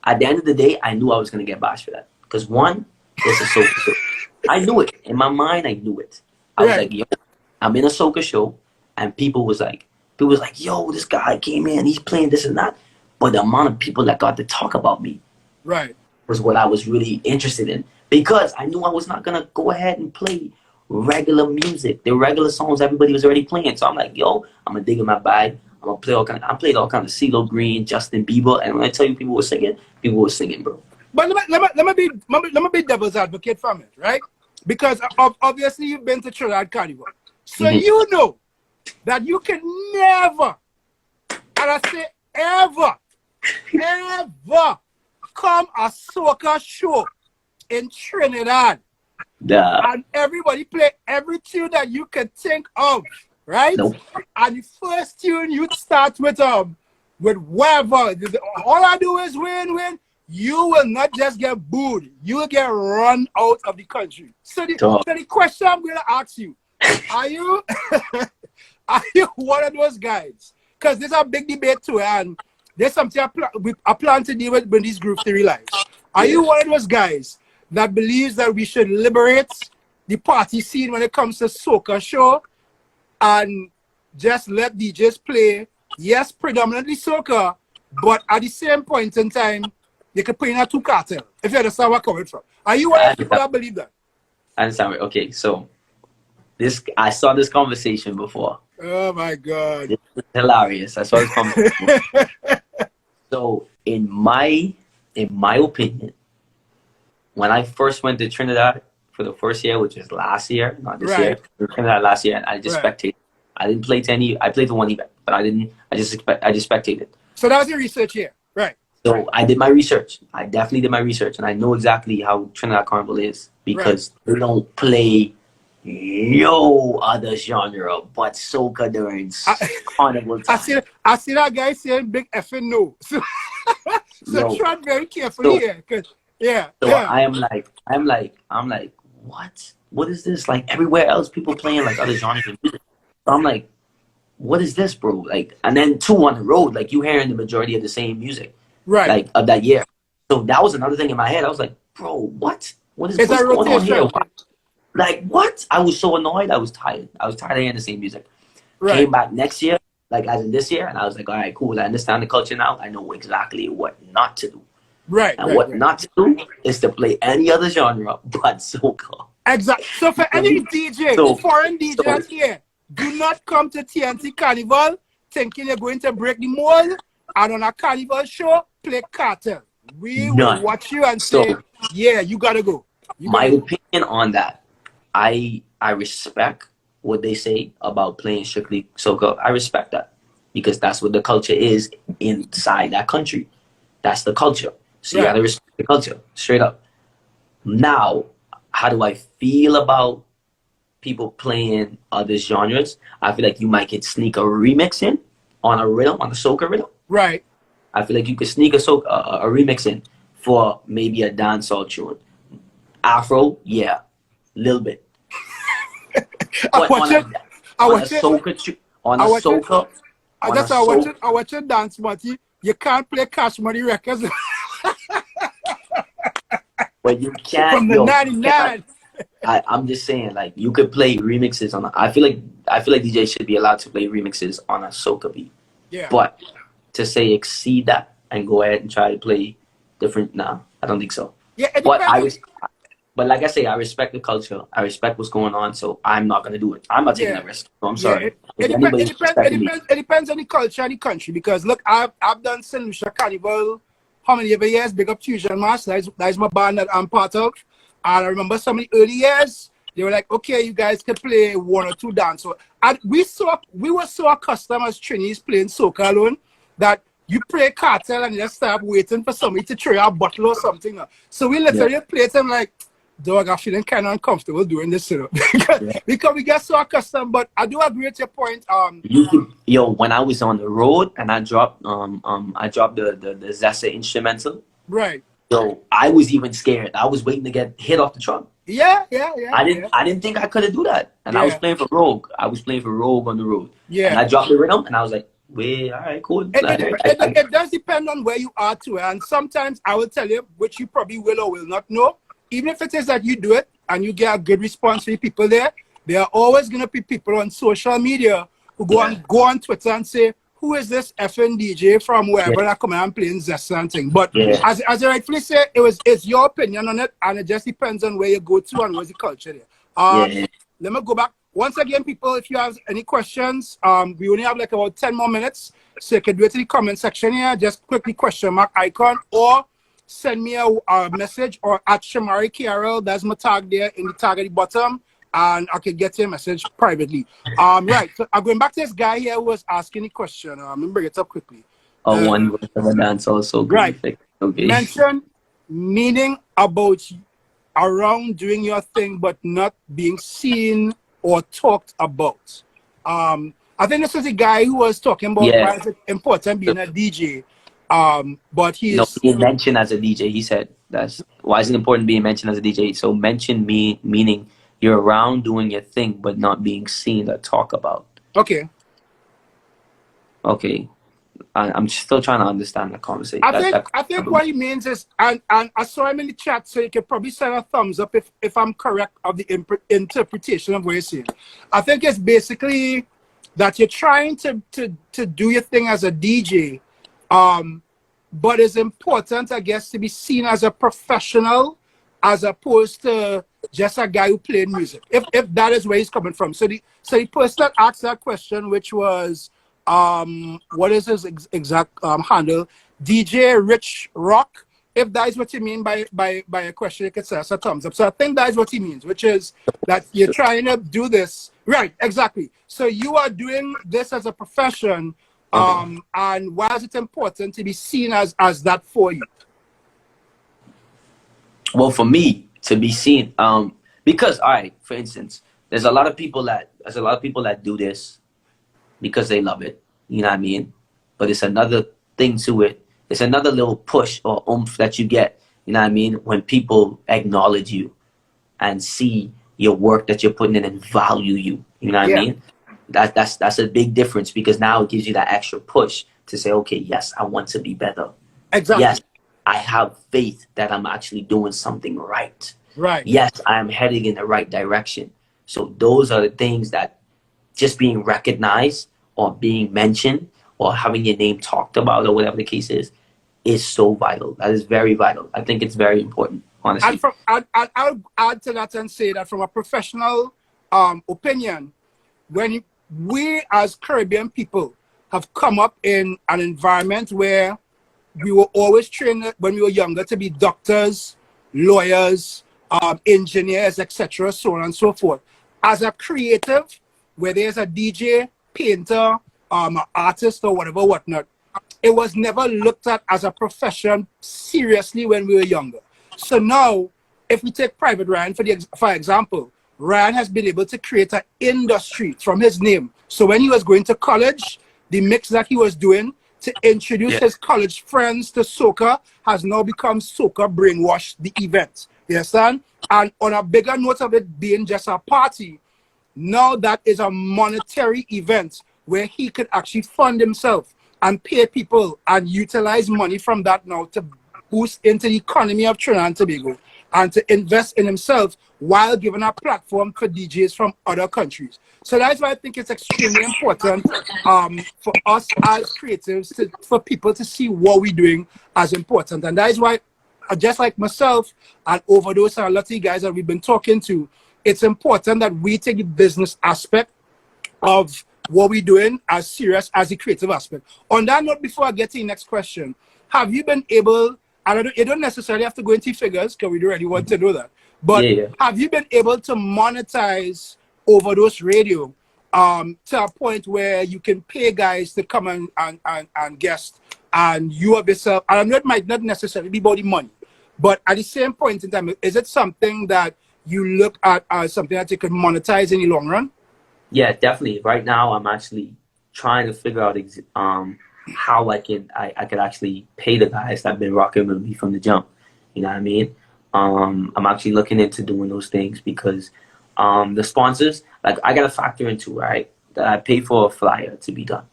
at the end of the day, I knew I was gonna get bashed for that. Because one, it's a soca show. I knew it. In my mind, I knew it. I was like, yo, I'm in a soca show, and people was like, yo, this guy came in, he's playing this and that. But the amount of people that got to talk about me, right, was what I was really interested in. Because I knew I was not going to go ahead and play regular music. The regular songs everybody was already playing. So I'm like, yo, I'm going to dig in my bag. I'm going to play I played all kinds of CeeLo Green, Justin Bieber. And when I tell you people were singing, bro. But let me be devil's advocate from it, right? Because obviously you've been to Trinidad Carnival. So you know that you can never, and I say ever come a soca show in Trinidad, and everybody play every tune that you can think of, right? Nope. And the first tune you start with whatever. All I do is win. You will not just get booed; you will get run out of the country. So the question I'm going to ask you: are you one of those guys? Because there's a big debate too, and there's something I plan to deal with when these groups to realize. Are you one of those guys that believes that we should liberate the party scene when it comes to soca show and just let DJs play, yes, predominantly soca, but at the same point in time, they could play in a two cartel, if you understand where I'm coming from? Are you one of the people that believe that? I understand. Okay, so I saw this conversation before. Oh my God. This is hilarious. I saw this conversation before. So in my opinion, when I first went to Trinidad for the first year, which is last year, not this year, Trinidad last year, and I just spectated. I didn't play to any. I played to one event, but I didn't. I just spectated. So that was your research here, right? So I did my research. I definitely did my research, and I know exactly how Trinidad Carnival is because they don't play no other genre but soca during carnival time. I see that guy saying big effing no. So tread very carefully here, cause I'm like, what is this? Like everywhere else, people playing like other genres of music. So I'm like, what is this, bro? Like, and then 2 on the road, like you hearing the majority of the same music, right? Like of that year. So that was another thing in my head. I was like, bro, what is what's going on here? Like what? I was so annoyed. I was tired. I was tired of hearing the same music. Came back next year, like as in this year, and I was like, all right, cool. I understand the culture now. I know exactly what not to do. And what not to do is to play any other genre but soca. Exactly. So for any DJ, foreign DJs here, do not come to TNT Carnival thinking you're going to break the mold, and on a carnival show, play cartel. We will watch you and say, yeah, you gotta go. My opinion on that, I respect what they say about playing strictly soca. I respect that because that's what the culture is inside that country. That's the culture. So you gotta respect the culture, straight up. Now, how do I feel about people playing other genres? I feel like you might can sneak a remix in on a rhythm, on a soca rhythm. Right. I feel like you could sneak a remix in for maybe a dancehall tune. Afro, yeah, little bit. But I watch it dance, Marty. You can't play Cash Money records. But you can't. From the 99. I'm just saying, like, you could play remixes on. I feel like DJs should be allowed to play remixes on a soca beat. Yeah. But to say exceed that and go ahead and try to play different, nah, I don't think so. Yeah. But like I say, I respect the culture. I respect what's going on, so I'm not gonna do it. I'm not taking that risk. So I'm sorry. It depends on the culture and the country. Because look, I've done St. Lucia Carnival how many years? Big up Fusion Mass. That's my band that I'm part of. And I remember some of the early years, they were like, okay, you guys can play 1 or 2 dance. So and we were so accustomed as Trinis playing soca alone that you play cartel and you just start waiting for somebody to throw a bottle or something. So we literally played them like, dog, I'm feeling kind of uncomfortable doing this, you know, because we get so accustomed. But I do agree with your point. When I was on the road and I dropped the Zessa instrumental. Right. So I was even scared. I was waiting to get hit off the truck. Yeah. I didn't think I could do that. And I was playing for Rogue. I was playing for Rogue on the road. Yeah. And I dropped the rhythm and I was like, wait, all right, cool. It does depend on where you are too. And sometimes I will tell you, which you probably will or will not know, even if it is that you do it and you get a good response from the people there are always going to be people on social media who go on Twitter and say, who is this effing DJ from wherever I come and playing Zessa and thing. But as you rightfully say, it's your opinion on it, and it just depends on where you go to and where's the culture there. Let me go back. Once again, people, if you have any questions, we only have like about 10 more minutes. So you can do it in the comment section here. Just click the question mark icon or send me a message or at Shamari KRL. That's my tag there in the tag at the bottom. And I can get your message privately. Right. So I'm going back to this guy here who was asking the question. Let me bring it up quickly. One was a dance also. Right. Okay. Mention meaning about around doing your thing, but not being seen or talked about. I think this is a guy who was talking about why is it important being a DJ. But he's being mentioned as a DJ. He said that's why is it important being mentioned as a DJ. So mention meaning you're around doing your thing, but not being seen or talk about. Okay. I'm still trying to understand the conversation. I think what he means is, and I saw him in the chat, so you can probably send a thumbs up if I'm correct of the interpretation of what he's saying. I think it's basically that you're trying to do your thing as a DJ, but it's important, I guess, to be seen as a professional as opposed to just a guy who played music. If that is where he's coming from. So the person that asked that question, which was what is his exact handle? DJ Rich Rock. if that is what you mean by a question, you could say that's a thumbs up. So I think that is what he means, which is that you're trying to do this. Right, exactly. So you are doing this as a profession, and why is it important to be seen as that for you? Well, for me to be seen, because all right, for instance, there's a lot of people that do this because they love it. You know what I mean? But it's another thing to it. It's another little push or oomph that you get. You know what I mean? When people acknowledge you and see your work that you're putting in and value you. You know what I mean? That's a big difference, because now it gives you that extra push to say, okay, yes, I want to be better. Exactly. Yes, I have faith that I'm actually doing something right. Right. Yes, I am heading in the right direction. So those are the things that just being recognized or being mentioned or having your name talked about or whatever the case is so vital. That is very vital. I think it's very important, honestly. And I'll add to that and say that from a professional opinion, when we as Caribbean people have come up in an environment where we were always trained when we were younger to be doctors, lawyers, engineers, etc., so on and so forth. As a creative, whether it's a DJ, painter, an artist or whatever, whatnot, it was never looked at as a profession seriously when we were younger. So now, if we take Private Ryan, for example, Ryan has been able to create an industry from his name. So when he was going to college, the mix that he was doing to introduce his college friends to soca has now become Soca Brainwash, the event. You understand? And on a bigger note of it being just a party, now that is a monetary event where he could actually fund himself and pay people and utilize money from that now to boost into the economy of Trinidad and Tobago and to invest in himself while giving a platform for DJs from other countries. So that's why I think it's extremely important for us as creatives, for people to see what we're doing as important. And that is why, just like myself and Ovadose and a lot of you guys that we've been talking to, it's important that we take the business aspect of what we're doing as serious as the creative aspect. On that note, before I get to the next question, have you been able, and you don't necessarily have to go into figures because we don't really want to do that, but have you been able to monetize Ovadose Radio to a point where you can pay guys to come and guest, and you have yourself, and I know it might not necessarily be about the money, but at the same point in time, is it something that you look at as something that you can monetize in the long run? Yeah, definitely. Right now, I'm actually trying to figure out how I could actually pay the guys that have been rocking with me from the jump. You know what I mean? I'm actually looking into doing those things because the sponsors, like, I got to factor into, right, that I pay for a flyer to be done.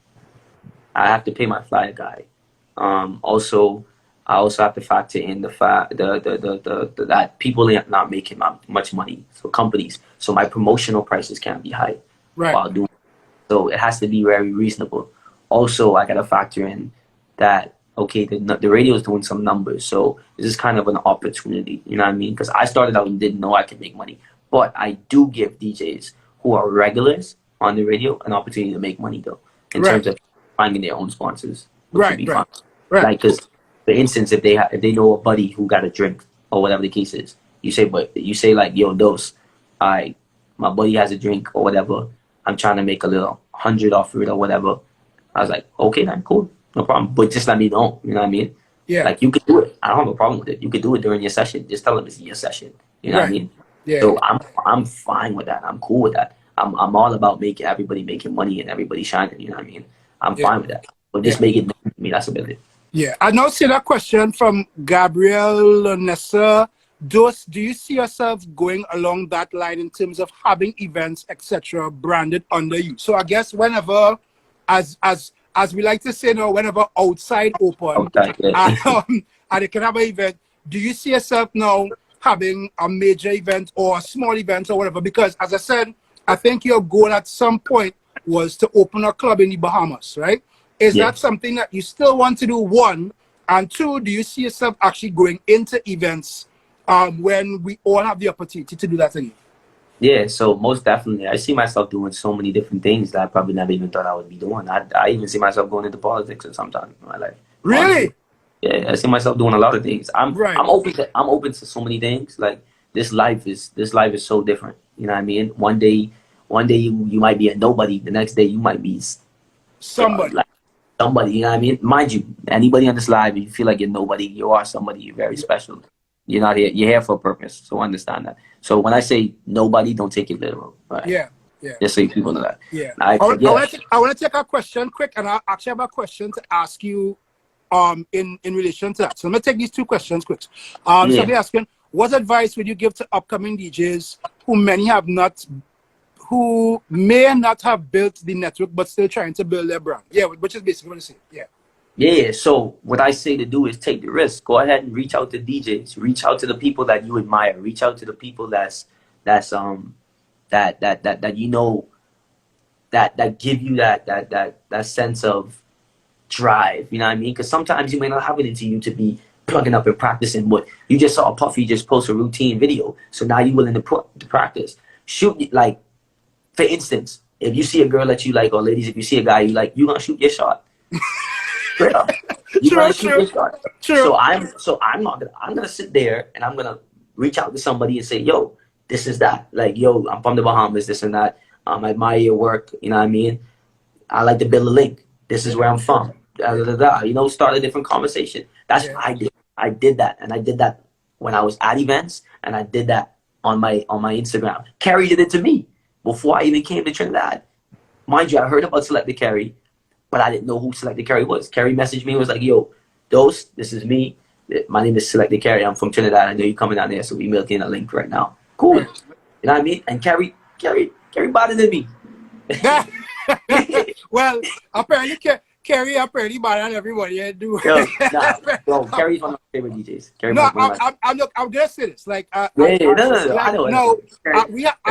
I have to pay my flyer guy. Also, I also have to factor in the fact that people are not making much money, so companies. So my promotional prices can't be high while doing it. So it has to be very reasonable. Also, I got to factor in that, okay, the radio is doing some numbers, so this is kind of an opportunity, you know what I mean? Because I started out and didn't know I could make money, but I do give DJs who are regulars on the radio an opportunity to make money, though, in terms of finding their own sponsors. Like, because, for instance, if they know a buddy who got a drink or whatever the case is, you say like, yo, Dose, my buddy has a drink or whatever, I'm trying to make a little 100 off of it or whatever. I was like, okay, then cool, no problem. But just let me know, you know what I mean? Yeah. Like, you could do it. I don't have a problem with it. You could do it during your session. Just tell them it's your session. You know what I mean? Yeah. So I'm fine with that. I'm cool with that. I'm all about everybody making money and everybody shining. You know what I mean? I'm fine with that. But just make it known to me. That's about it. Yeah. I now see that question from Gabriel Nessa. Dose, do you see yourself going along that line in terms of having events, etc., branded under you? So I guess whenever, as we like to say now, whenever outside open, and you can have an event, do you see yourself now having a major event or a small event or whatever? Because as I said, I think your goal at some point was to open a club in the Bahamas, right? Is that something that you still want to do, one? And two, do you see yourself actually going into events when we all have the opportunity to do that again? Yeah, so most definitely. I see myself doing so many different things that I probably never even thought I would be doing. I even see myself going into politics at some time in my life. Really? Yeah, I see myself doing a lot of things. I'm Right. I'm open to so many things. Like this life is so different. You know what I mean? One day you might be a nobody. The next day you might be Somebody. like somebody. You know what I mean? Mind you, anybody on this live, if you feel like you're nobody, you are somebody. You're very special. You're not here. You're here for a purpose. So understand that. So when I say nobody, don't take it literal. Right? Yeah. Yeah. Just so people know that. Yeah. I want to take a question quick, and I actually have a question to ask you in relation to that. So I'm gonna take these two questions quick. Somebody asking, what advice would you give to upcoming DJs who may not have built the network but still trying to build their brand? Yeah, which is basically what I say. Yeah. Yeah, so what I say to do is take the risk. Go ahead and reach out to DJs. Reach out to the people that you admire. Reach out to the people that you know that give you that sense of drive. You know what I mean? Because sometimes you may not have it into you to be plugging up and practicing, but you just saw a Puffy just post a routine video, so now you're willing to practice. Shoot, like for instance, if you see a girl that you like, or ladies, if you see a guy you like, you gonna shoot your shot. Straight up. True. So I'm gonna sit there and I'm gonna reach out to somebody and say, yo, this is that. Like, yo, I'm from the Bahamas, this and that. I admire your work, you know what I mean? I like to build a link. This is where I'm from. You know, start a different conversation. That's what I did. I did that. And I did that when I was at events, and I did that on my Instagram. Carrie did it to me before I even came to Trinidad. Mind you, I heard about Selected Carrie, but I didn't know who Selected Carrie was. Carrie messaged me and was like, yo, Dose, this is me. My name is Selected Carrie. I'm from Trinidad. I know you're coming down there, so we mailed in a link right now. Cool. You know what I mean? And Carrie bothered me. Well, apparently Carrie apparently better than everybody. Yeah, do. Yo, Carrie's one of my favorite DJs. I'm gonna say this. Like, I know.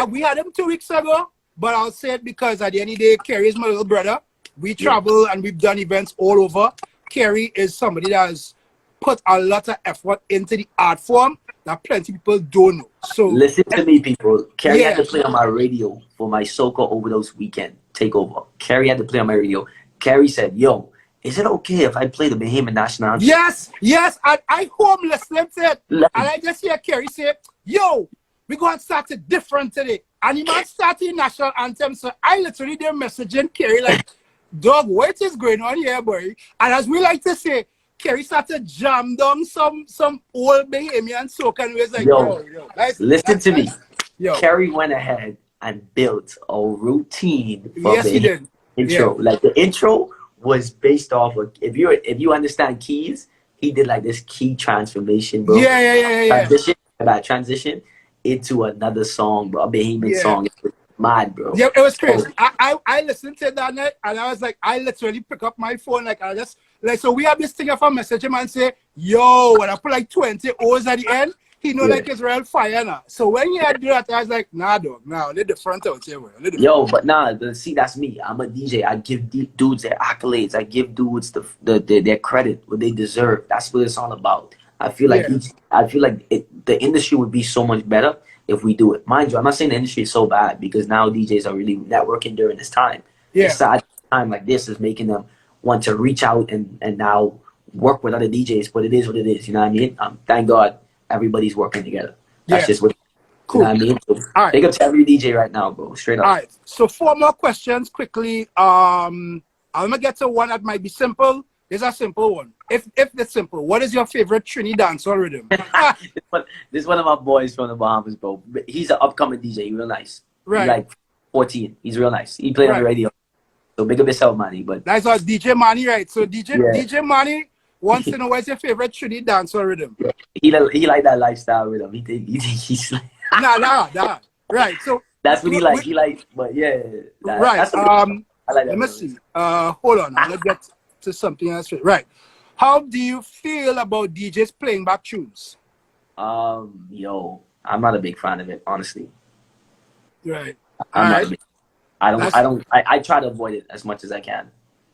We had him 2 weeks ago, but I'll say it because at the end of the day, Carrie is my little brother. We travel and we've done events all over. Carrie is somebody that has put a lot of effort into the art form that plenty of people don't know. So listen to me, people. Carrie had to play on my radio for my Soca Ovadose weekend takeover. Carrie had to play on my radio. Carrie said, yo, is it okay if I play the Bahamian national anthem? Yes. I home listening to it. And I just hear Carrie say, yo, we're going to start it different today. And you might start the national anthem. So I literally did messaging Carrie like, dog, what is going on here, boy? And as we like to say, Carrie started jam down some old Bahamian soca, and we was like, yo, listen to me. Carrie went ahead and built a routine for the intro. Like the intro was based off of, if you understand keys, he did like this key transformation, bro. Transition into another song, bro. A Bahamian song. It was mad, bro. Yeah, it was crazy. I listened to it that night, and I was like, I literally pick up my phone, like I just like, so we have this thing if I message him and say, yo, when I put like 20 O's at the end, he know like it's real fire now. So when he had do that, I was like, nah, dog, nah, let the front out here, yo, but nah, see, that's me. I'm a DJ. I give dudes their accolades. I give dudes their credit, what they deserve. That's what it's all about. I feel like the industry would be so much better if we do it. Mind you, I'm not saying the industry is so bad, because now DJs are really networking during this time. This time like this is making them want to reach out and now work with other DJs, but it is what it is. You know what I mean? Thank God everybody's working together. That's just what. Cool. You know what I mean? So big up to every DJ right now, bro. Straight up. All right. So 4 more questions quickly. I'm gonna get to one that might be simple. It's a simple one. If it's simple, what is your favorite Trini dancehall rhythm? This is one of my boys from the Bahamas, bro. He's an upcoming DJ. He's real nice. Right. He's like 14. He's real nice. He played on the radio. So big up yourself, Manny. But that's our DJ Manny, right? So DJ Manny wants to know what's your favorite Trini dancehall rhythm. He like that lifestyle rhythm. He think he's like nah. Right. So that's what he like. He like, but yeah. Right. That's I like that. Let me see. Hold on. Let's get to something else. Right. How do you feel about DJs playing back tunes? Yo, I'm not a big fan of it, honestly. Right. I try to avoid it as much as I can.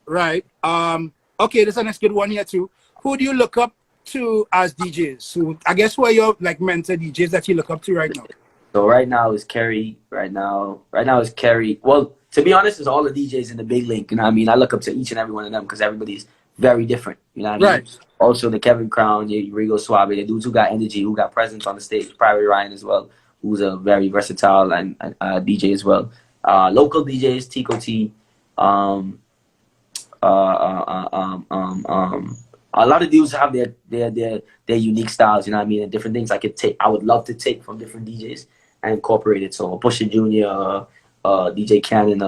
Right. Okay, this is a next good one here too. Who do you look up to as DJs? So I guess who are your like mentor DJs that you look up to right now? So right now is Carrie. Right now is Carrie. Well, to be honest, it's all the DJs in the big link. You know what I mean? I look up to each and every one of them because everybody's very different. You know what I mean? Also, the Kevin Crown, Rigo Suave, the dudes who got energy, who got presence on the stage. Private Ryan as well, who's a very versatile and DJ as well. Local DJs, Tico T. A lot of dudes have their unique styles. You know what I mean? And different things I would love to take from different DJs and incorporate it. So Pusha Jr., DJ Cannon,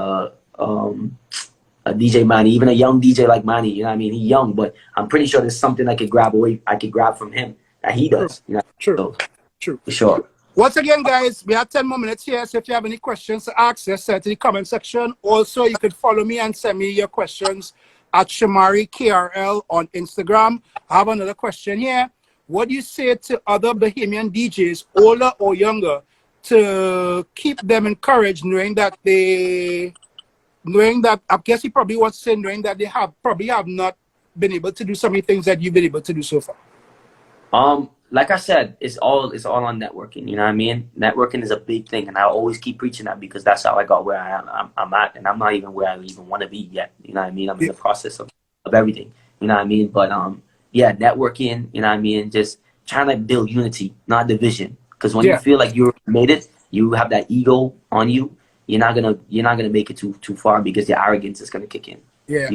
a DJ Manny, even a young DJ like Manny, you know what I mean? He's young, but I'm pretty sure there's something I could grab from him that he does. You know? True. For sure. Once again, guys, we have 10 more minutes here, so if you have any questions to ask, just send to the comment section. Also, you can follow me and send me your questions at Shamari KRL on Instagram. I have another question here. What do you say to other Bahamian DJs, older or younger, to keep them encouraged, knowing that I guess he probably wants to say, knowing that they probably have not been able to do so many things that you've been able to do so far? Like I said, it's all on networking. You know what I mean? Networking is a big thing, and I always keep preaching that because that's how I got where I'm at, and I'm not even where I even want to be yet. You know what I mean? I'm in the process of everything. You know what I mean? But yeah, networking. You know what I mean? Just trying to build unity, not division. Because when you feel like you made it, you have that ego on you. You're not gonna make it too far because your arrogance is gonna kick in. Yeah,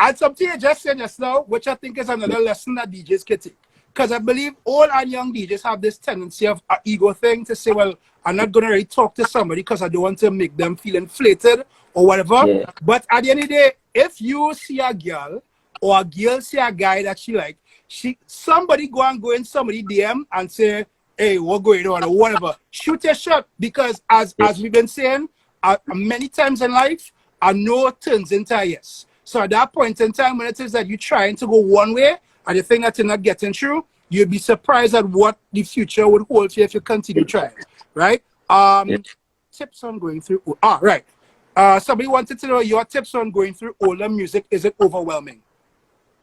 and something you just said just now, which I think is another lesson that DJs can take. Because I believe all our young DJs have this tendency of an ego thing to say, well, I'm not going to really talk to somebody because I don't want to make them feel inflated or whatever. Yeah. But at the end of the day, if you see a girl or a girl see a guy that she like, somebody go in somebody DM and say, hey, what going on or whatever. Shoot your shot, because as we've been saying many times in life, a no turns into a yes. So at that point in time, when it is that you're trying to go one way, and you think that you're not getting through, you'll be surprised at what the future would hold for you if you continue trying, right? Tips on going through. Right. Somebody wanted to know your tips on going through older music. Is it overwhelming?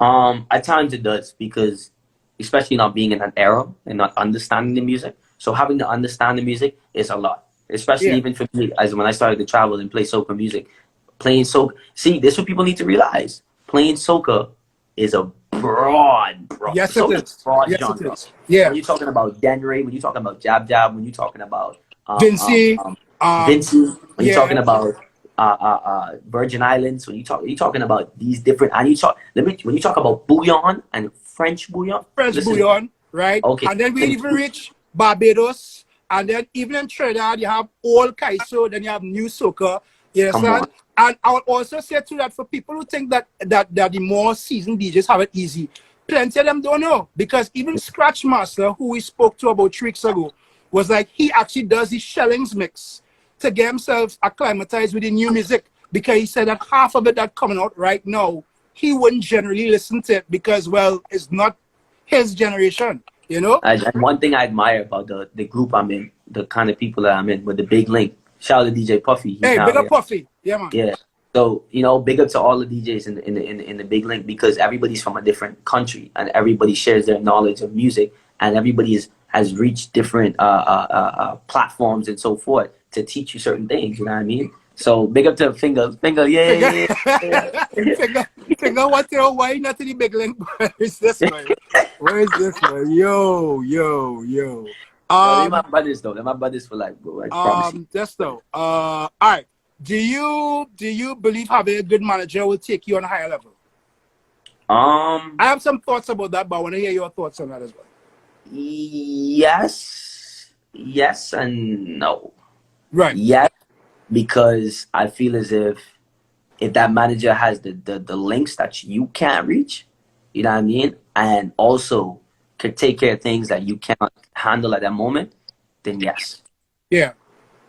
At times it does, because especially not being in that era and not understanding the music. So having to understand the music is a lot, especially even for me, as when I started to travel and play soca music. Playing soca. See, this is what people need to realize. Playing soca is a broad. Yes, it is. Broad yes, genre. It is. Yeah. When you're talking about Denry, when you're talking about Jab Jab, when you're talking about Vincey, when you're talking about Virgin Islands, when you're talking about these different, and when you talk about bouillon and French bouillon, bouillon, right? Okay. And then we even reach Barbados, and then even in Trinidad, you have old Kaiso, then you have new soca. You understand? And I would also say too that for people who think that the more seasoned DJs have it easy, plenty of them don't know. Because even Scratch Master, who we spoke to about 3 weeks ago, was like, he actually does the shellings mix to get himself acclimatized with the new music. Because he said that half of it that's coming out right now, he wouldn't generally listen to it because, well, it's not his generation, you know? And one thing I admire about the group I'm in, the kind of people that I'm in, with the big link. Shout out to DJ Puffy. Hey, big up Puffy. Yeah, man. Yeah. So, you know, big up to all the DJs in the big link, because everybody's from a different country and everybody shares their knowledge of music, and everybody has reached different platforms and so forth to teach you certain things. You know what I mean? So big up to Finger, yeah. Finger, what the why not in the big link? Where is this one? Where is this one? Yo. They're my brothers though. They're my brothers for life, bro. I promise you. Just though. All right. Do you believe having a good manager will take you on a higher level? I have some thoughts about that, but I want to hear your thoughts on that as well. Yes and no. Right. Yes, because I feel as if that manager has the links that you can't reach, you know what I mean, and also could take care of things that you cannot handle at that moment, then yes. Yeah.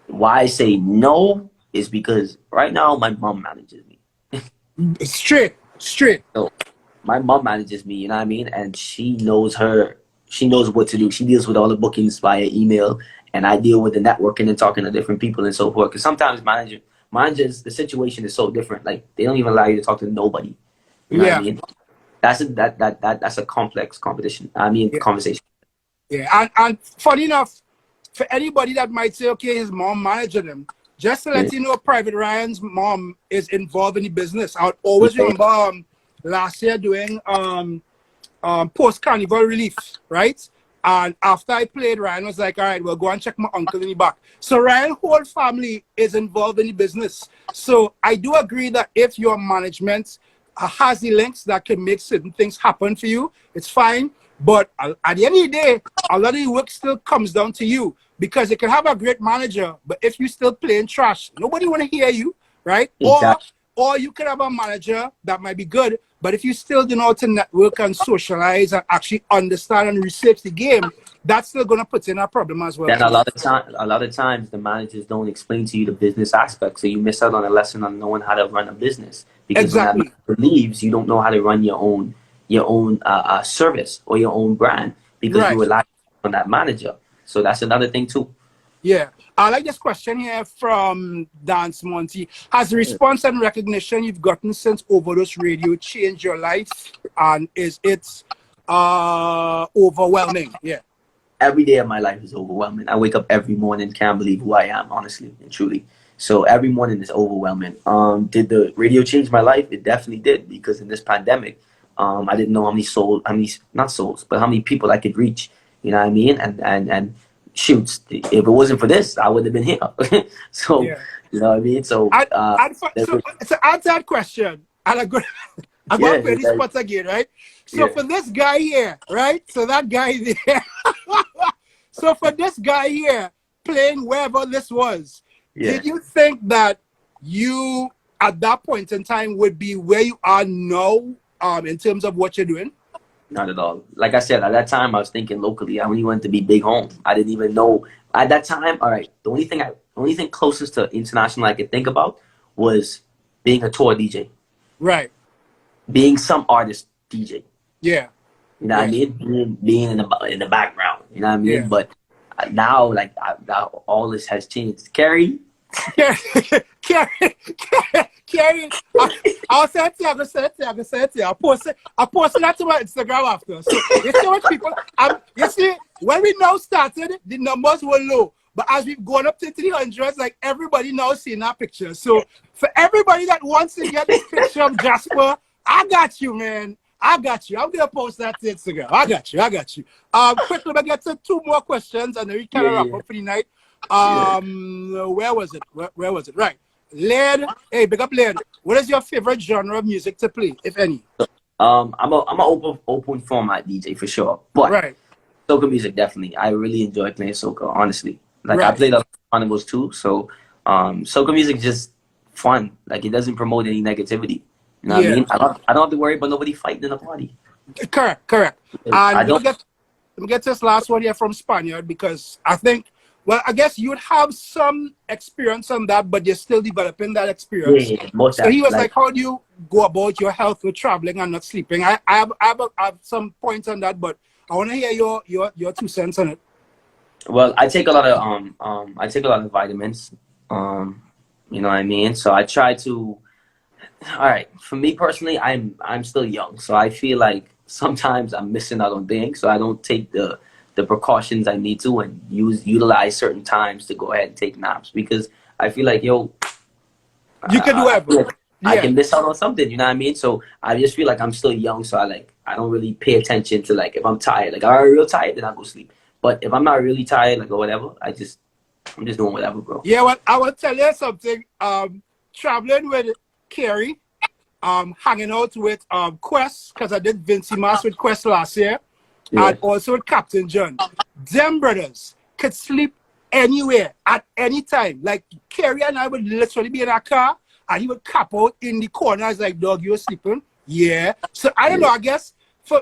Why I say no is because right now my mom manages me. Straight. So my mom manages me, you know what I mean? And she knows what to do. She deals with all the bookings via email, and I deal with the networking and talking to different people and so forth. Because sometimes managers, the situation is so different. Like, they don't even allow you to talk to nobody. You know what I mean? That's a complex conversation. Yeah, and funny enough, for anybody that might say, okay, his mom managing him, just to let you know, Private Ryan's mom is involved in the business. I would always remember last year doing post-carnival relief, right? And after I played, Ryan was like, all right, we'll go and check my uncle in the back. So Ryan's whole family is involved in the business. So I do agree that if your management has the links that can make certain things happen for you, it's fine. But at the end of the day, a lot of the work still comes down to you, because you can have a great manager, but if you still playing trash, nobody want to hear you, right? Exactly. Or you can have a manager that might be good, but if you still don't know how to network and socialize and actually understand and research the game, that's still going to put in a problem as well. Then a lot of times the managers don't explain to you the business aspect, so you miss out on a lesson on knowing how to run a business. Because exactly. when that manager leaves, you don't know how to run your own service or your own brand, because you rely on that manager. So that's another thing too. Yeah. I like this question here from Dance Monty. Has the response and recognition you've gotten since Ovadose Radio changed your life? And is it overwhelming? Yeah. Every day of my life is overwhelming. I wake up every morning, can't believe who I am, honestly and truly. So every morning is overwhelming. Did the radio change my life? It definitely did, because in this pandemic, I didn't know how many people I could reach. You know what I mean? And shoots, if it wasn't for this, I would have been here. So, yeah. You know what I mean? So, to answer that question, and I'm going to play this spot again, right? So for this guy here, right? So that guy there. So for this guy here, playing wherever this was, did you think that you, at that point in time, would be where you are now in terms of what you're doing? Not at all. Like I said, at that time, I was thinking locally. I only wanted to be big home. I didn't even know at that time. All right, the only thing closest to international I could think about was being a tour DJ, right? Being some artist DJ. Yeah. You know what I mean? Being in the background. You know what I mean? Yeah. But now, like, all this has changed. Carrie. Carrie, I'll say it to you. I'll post that to my Instagram after. So you see what people, you see, when we now started, the numbers were low. But as we've gone up to 300s, like, everybody now seeing that picture. So for everybody that wants to get this picture of Jasper, I got you, man. I got you. I'm going to post that to Instagram. I got you. Quickly, we'll get to 2 more questions, and then we kind of wrap up for the night. Where was it? Right. Laird, hey, big up Laird. What is your favorite genre of music to play, if any? I'm an open format DJ for sure, but soca music definitely. I really enjoy playing soca, honestly. Like I played a lot of carnivals too, so soca music is just fun. Like it doesn't promote any negativity. You know what I mean? I don't have to worry about nobody fighting in a party. Correct. And let me get this last one here from Spaniard, because I think, well, I guess you would have some experience on that, but you're still developing that experience. So he was like, how do you go about your health with traveling and not sleeping? I have some points on that, but I want to hear your 2 cents on it. Well, I take a lot of vitamins. You know what I mean? So I try to. All right, for me personally, I'm still young, so I feel like sometimes I'm missing out on things, so I don't take the precautions I need to and utilize certain times to go ahead and take naps, because I feel like, yo, you can do everything. I can miss out on something, you know what I mean? So I just feel like I'm still young, so I don't really pay attention to, like, if I'm tired. Like, I'm real tired, then I go sleep. But if I'm not really tired, like, or whatever, I'm just doing whatever, bro. Yeah, well, I will tell you something. Traveling with Carrie, hanging out with Quest, because I did Vincy Mass with Quest last year. And also with Captain John. Them brothers could sleep anywhere at any time. Like Kerry and I would literally be in our car and he would cap out in the corner. I was like, dog, you were sleeping? Yeah. So I don't know, I guess for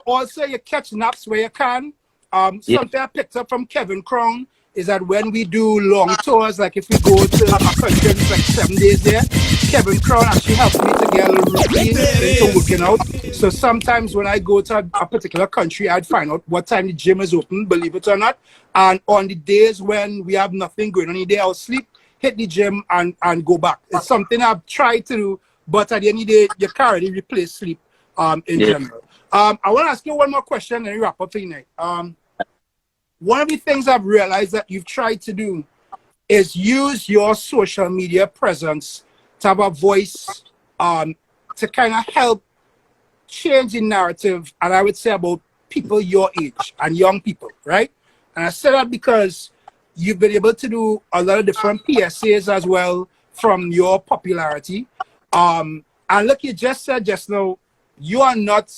also you catch naps where you can. Something I picked up from Kevin Crown is that when we do long tours, like if we go to a country and it's like 7 days there, Kevin Crown actually helps me to get a little routine into working out. So sometimes when I go to a particular country, I'd find out what time the gym is open, believe it or not. And on the days when we have nothing going on, the day I'll sleep, hit the gym and go back. It's something I've tried to do, but at the end of the day, you can't really replace sleep in general. I want to ask you one more question and then we wrap up for the night. One of the things I've realized that you've tried to do is use your social media presence to have a voice to kind of help change in narrative, and I would say about people your age and young people, right? And I say that because you've been able to do a lot of different PSAs as well from your popularity. And look, you just said just now, you are not,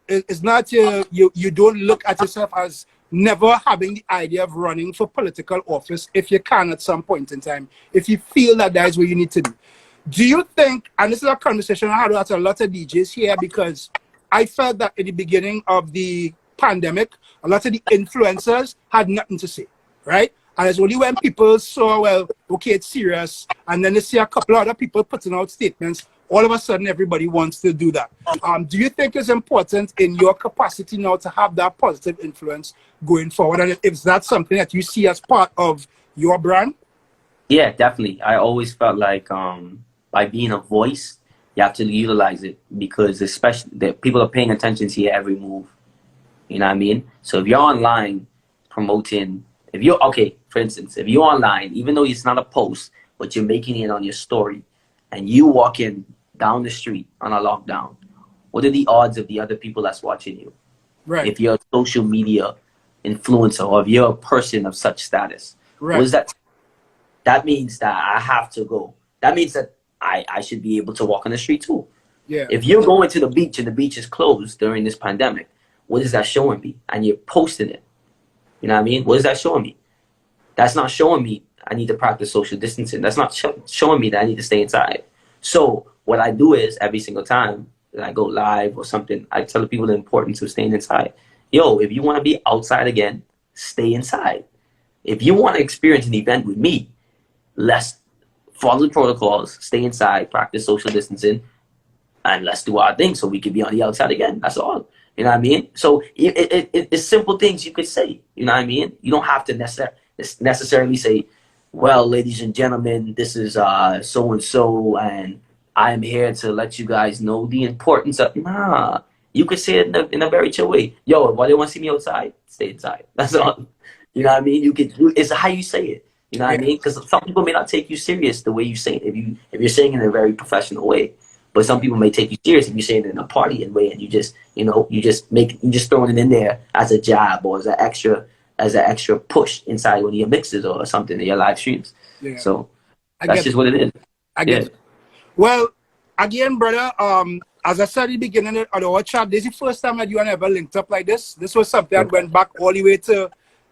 it's not, you don't look at yourself as never having the idea of running for political office if you can at some point in time, if you feel that that is what you need to do. Do you think, and this is a conversation I had with a lot of DJs here, because I felt that in the beginning of the pandemic, a lot of the influencers had nothing to say, right? And it's only when people saw, well, okay, it's serious, and then they see a couple of other people putting out statements, all of a sudden everybody wants to do that. Do you think it's important in your capacity now to have that positive influence going forward? And if that's something that you see as part of your brand? Yeah, definitely. I always felt like by being a voice, you have to utilize it, because especially the people are paying attention to your every move. You know what I mean? So if you're online promoting, if you're, okay, for instance, if you're online, even though it's not a post, but you're making it on your story, and you walking down the street on a lockdown, what are the odds of the other people that's watching you? Right. If you're a social media influencer, or if you're a person of such status, right. What is that? That means that I have to go. That means that I should be able to walk on the street too. Yeah. If you're going to the beach and the beach is closed during this pandemic, what is that showing me? And you're posting it. You know what I mean? What is that showing me? That's not showing me I need to practice social distancing. That's not showing me that I need to stay inside. So what I do is every single time that I go live or something, I tell people the importance of staying inside. Yo, if you want to be outside again, stay inside. If you want to experience an event with me, let's follow the protocols, stay inside, practice social distancing, and let's do our thing so we can be on the outside again. That's all. You know what I mean? So it's simple things you could say. You know what I mean? You don't have to necessarily say, well, ladies and gentlemen, this is so-and-so, and I'm here to let you guys know the importance of, nah. You could say it in a very chill way. Yo, why they want to see me outside? Stay inside. That's all. You know what I mean? It's how you say it. You know what I mean? Because some people may not take you serious the way you say it if you're saying it in a very professional way. But some people may take you serious if you're saying it in a partying way, and you just throwing it in there as a jab or as an extra push inside one of your mixes or something in your live streams. Yeah. So that's just what it is. I get it. Well, again, brother, as I said at the beginning of our chat, this is the first time that you and I ever linked up like this. This was something that went back all the way to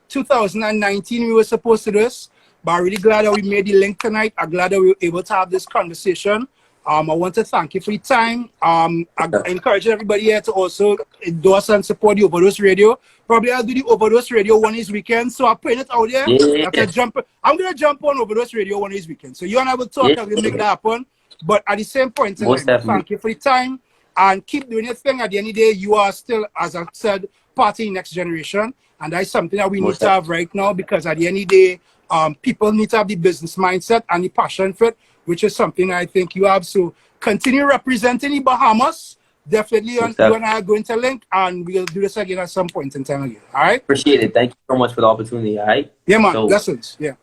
2019. We were supposed to do this, but I'm really glad that we made the link tonight. I'm glad that we were able to have this conversation. I want to thank you for your time. I encourage everybody here to also endorse and support the Ovadose Radio. Probably I'll do the Ovadose Radio one of these weekends, so I'm putting it out there. Yeah. I'm going to jump on Ovadose Radio one of these weekends. So you and I will talk and we'll make that happen. But at the same point, thank you for your time and keep doing your thing. At the end of the day, you are still, as I said, part of the next generation. And that's something that we need to have right now, because at the end of the day, people need to have the business mindset and the passion for it, which is something I think you have. So continue representing the Bahamas. Definitely, you and I are going to link, and we'll do this again at some point in time again. All right? Appreciate it. Thank you so much for the opportunity. All right? Yeah, man. So, blessings. Yeah.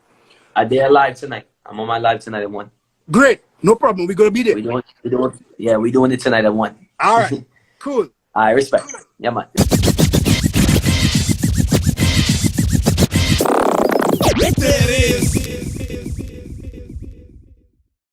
I did live tonight. I'm on my live tonight at 1. Great. No problem. We're going to be there. We're doing it tonight at 1. All right. Cool. All right. Respect. Yeah, man.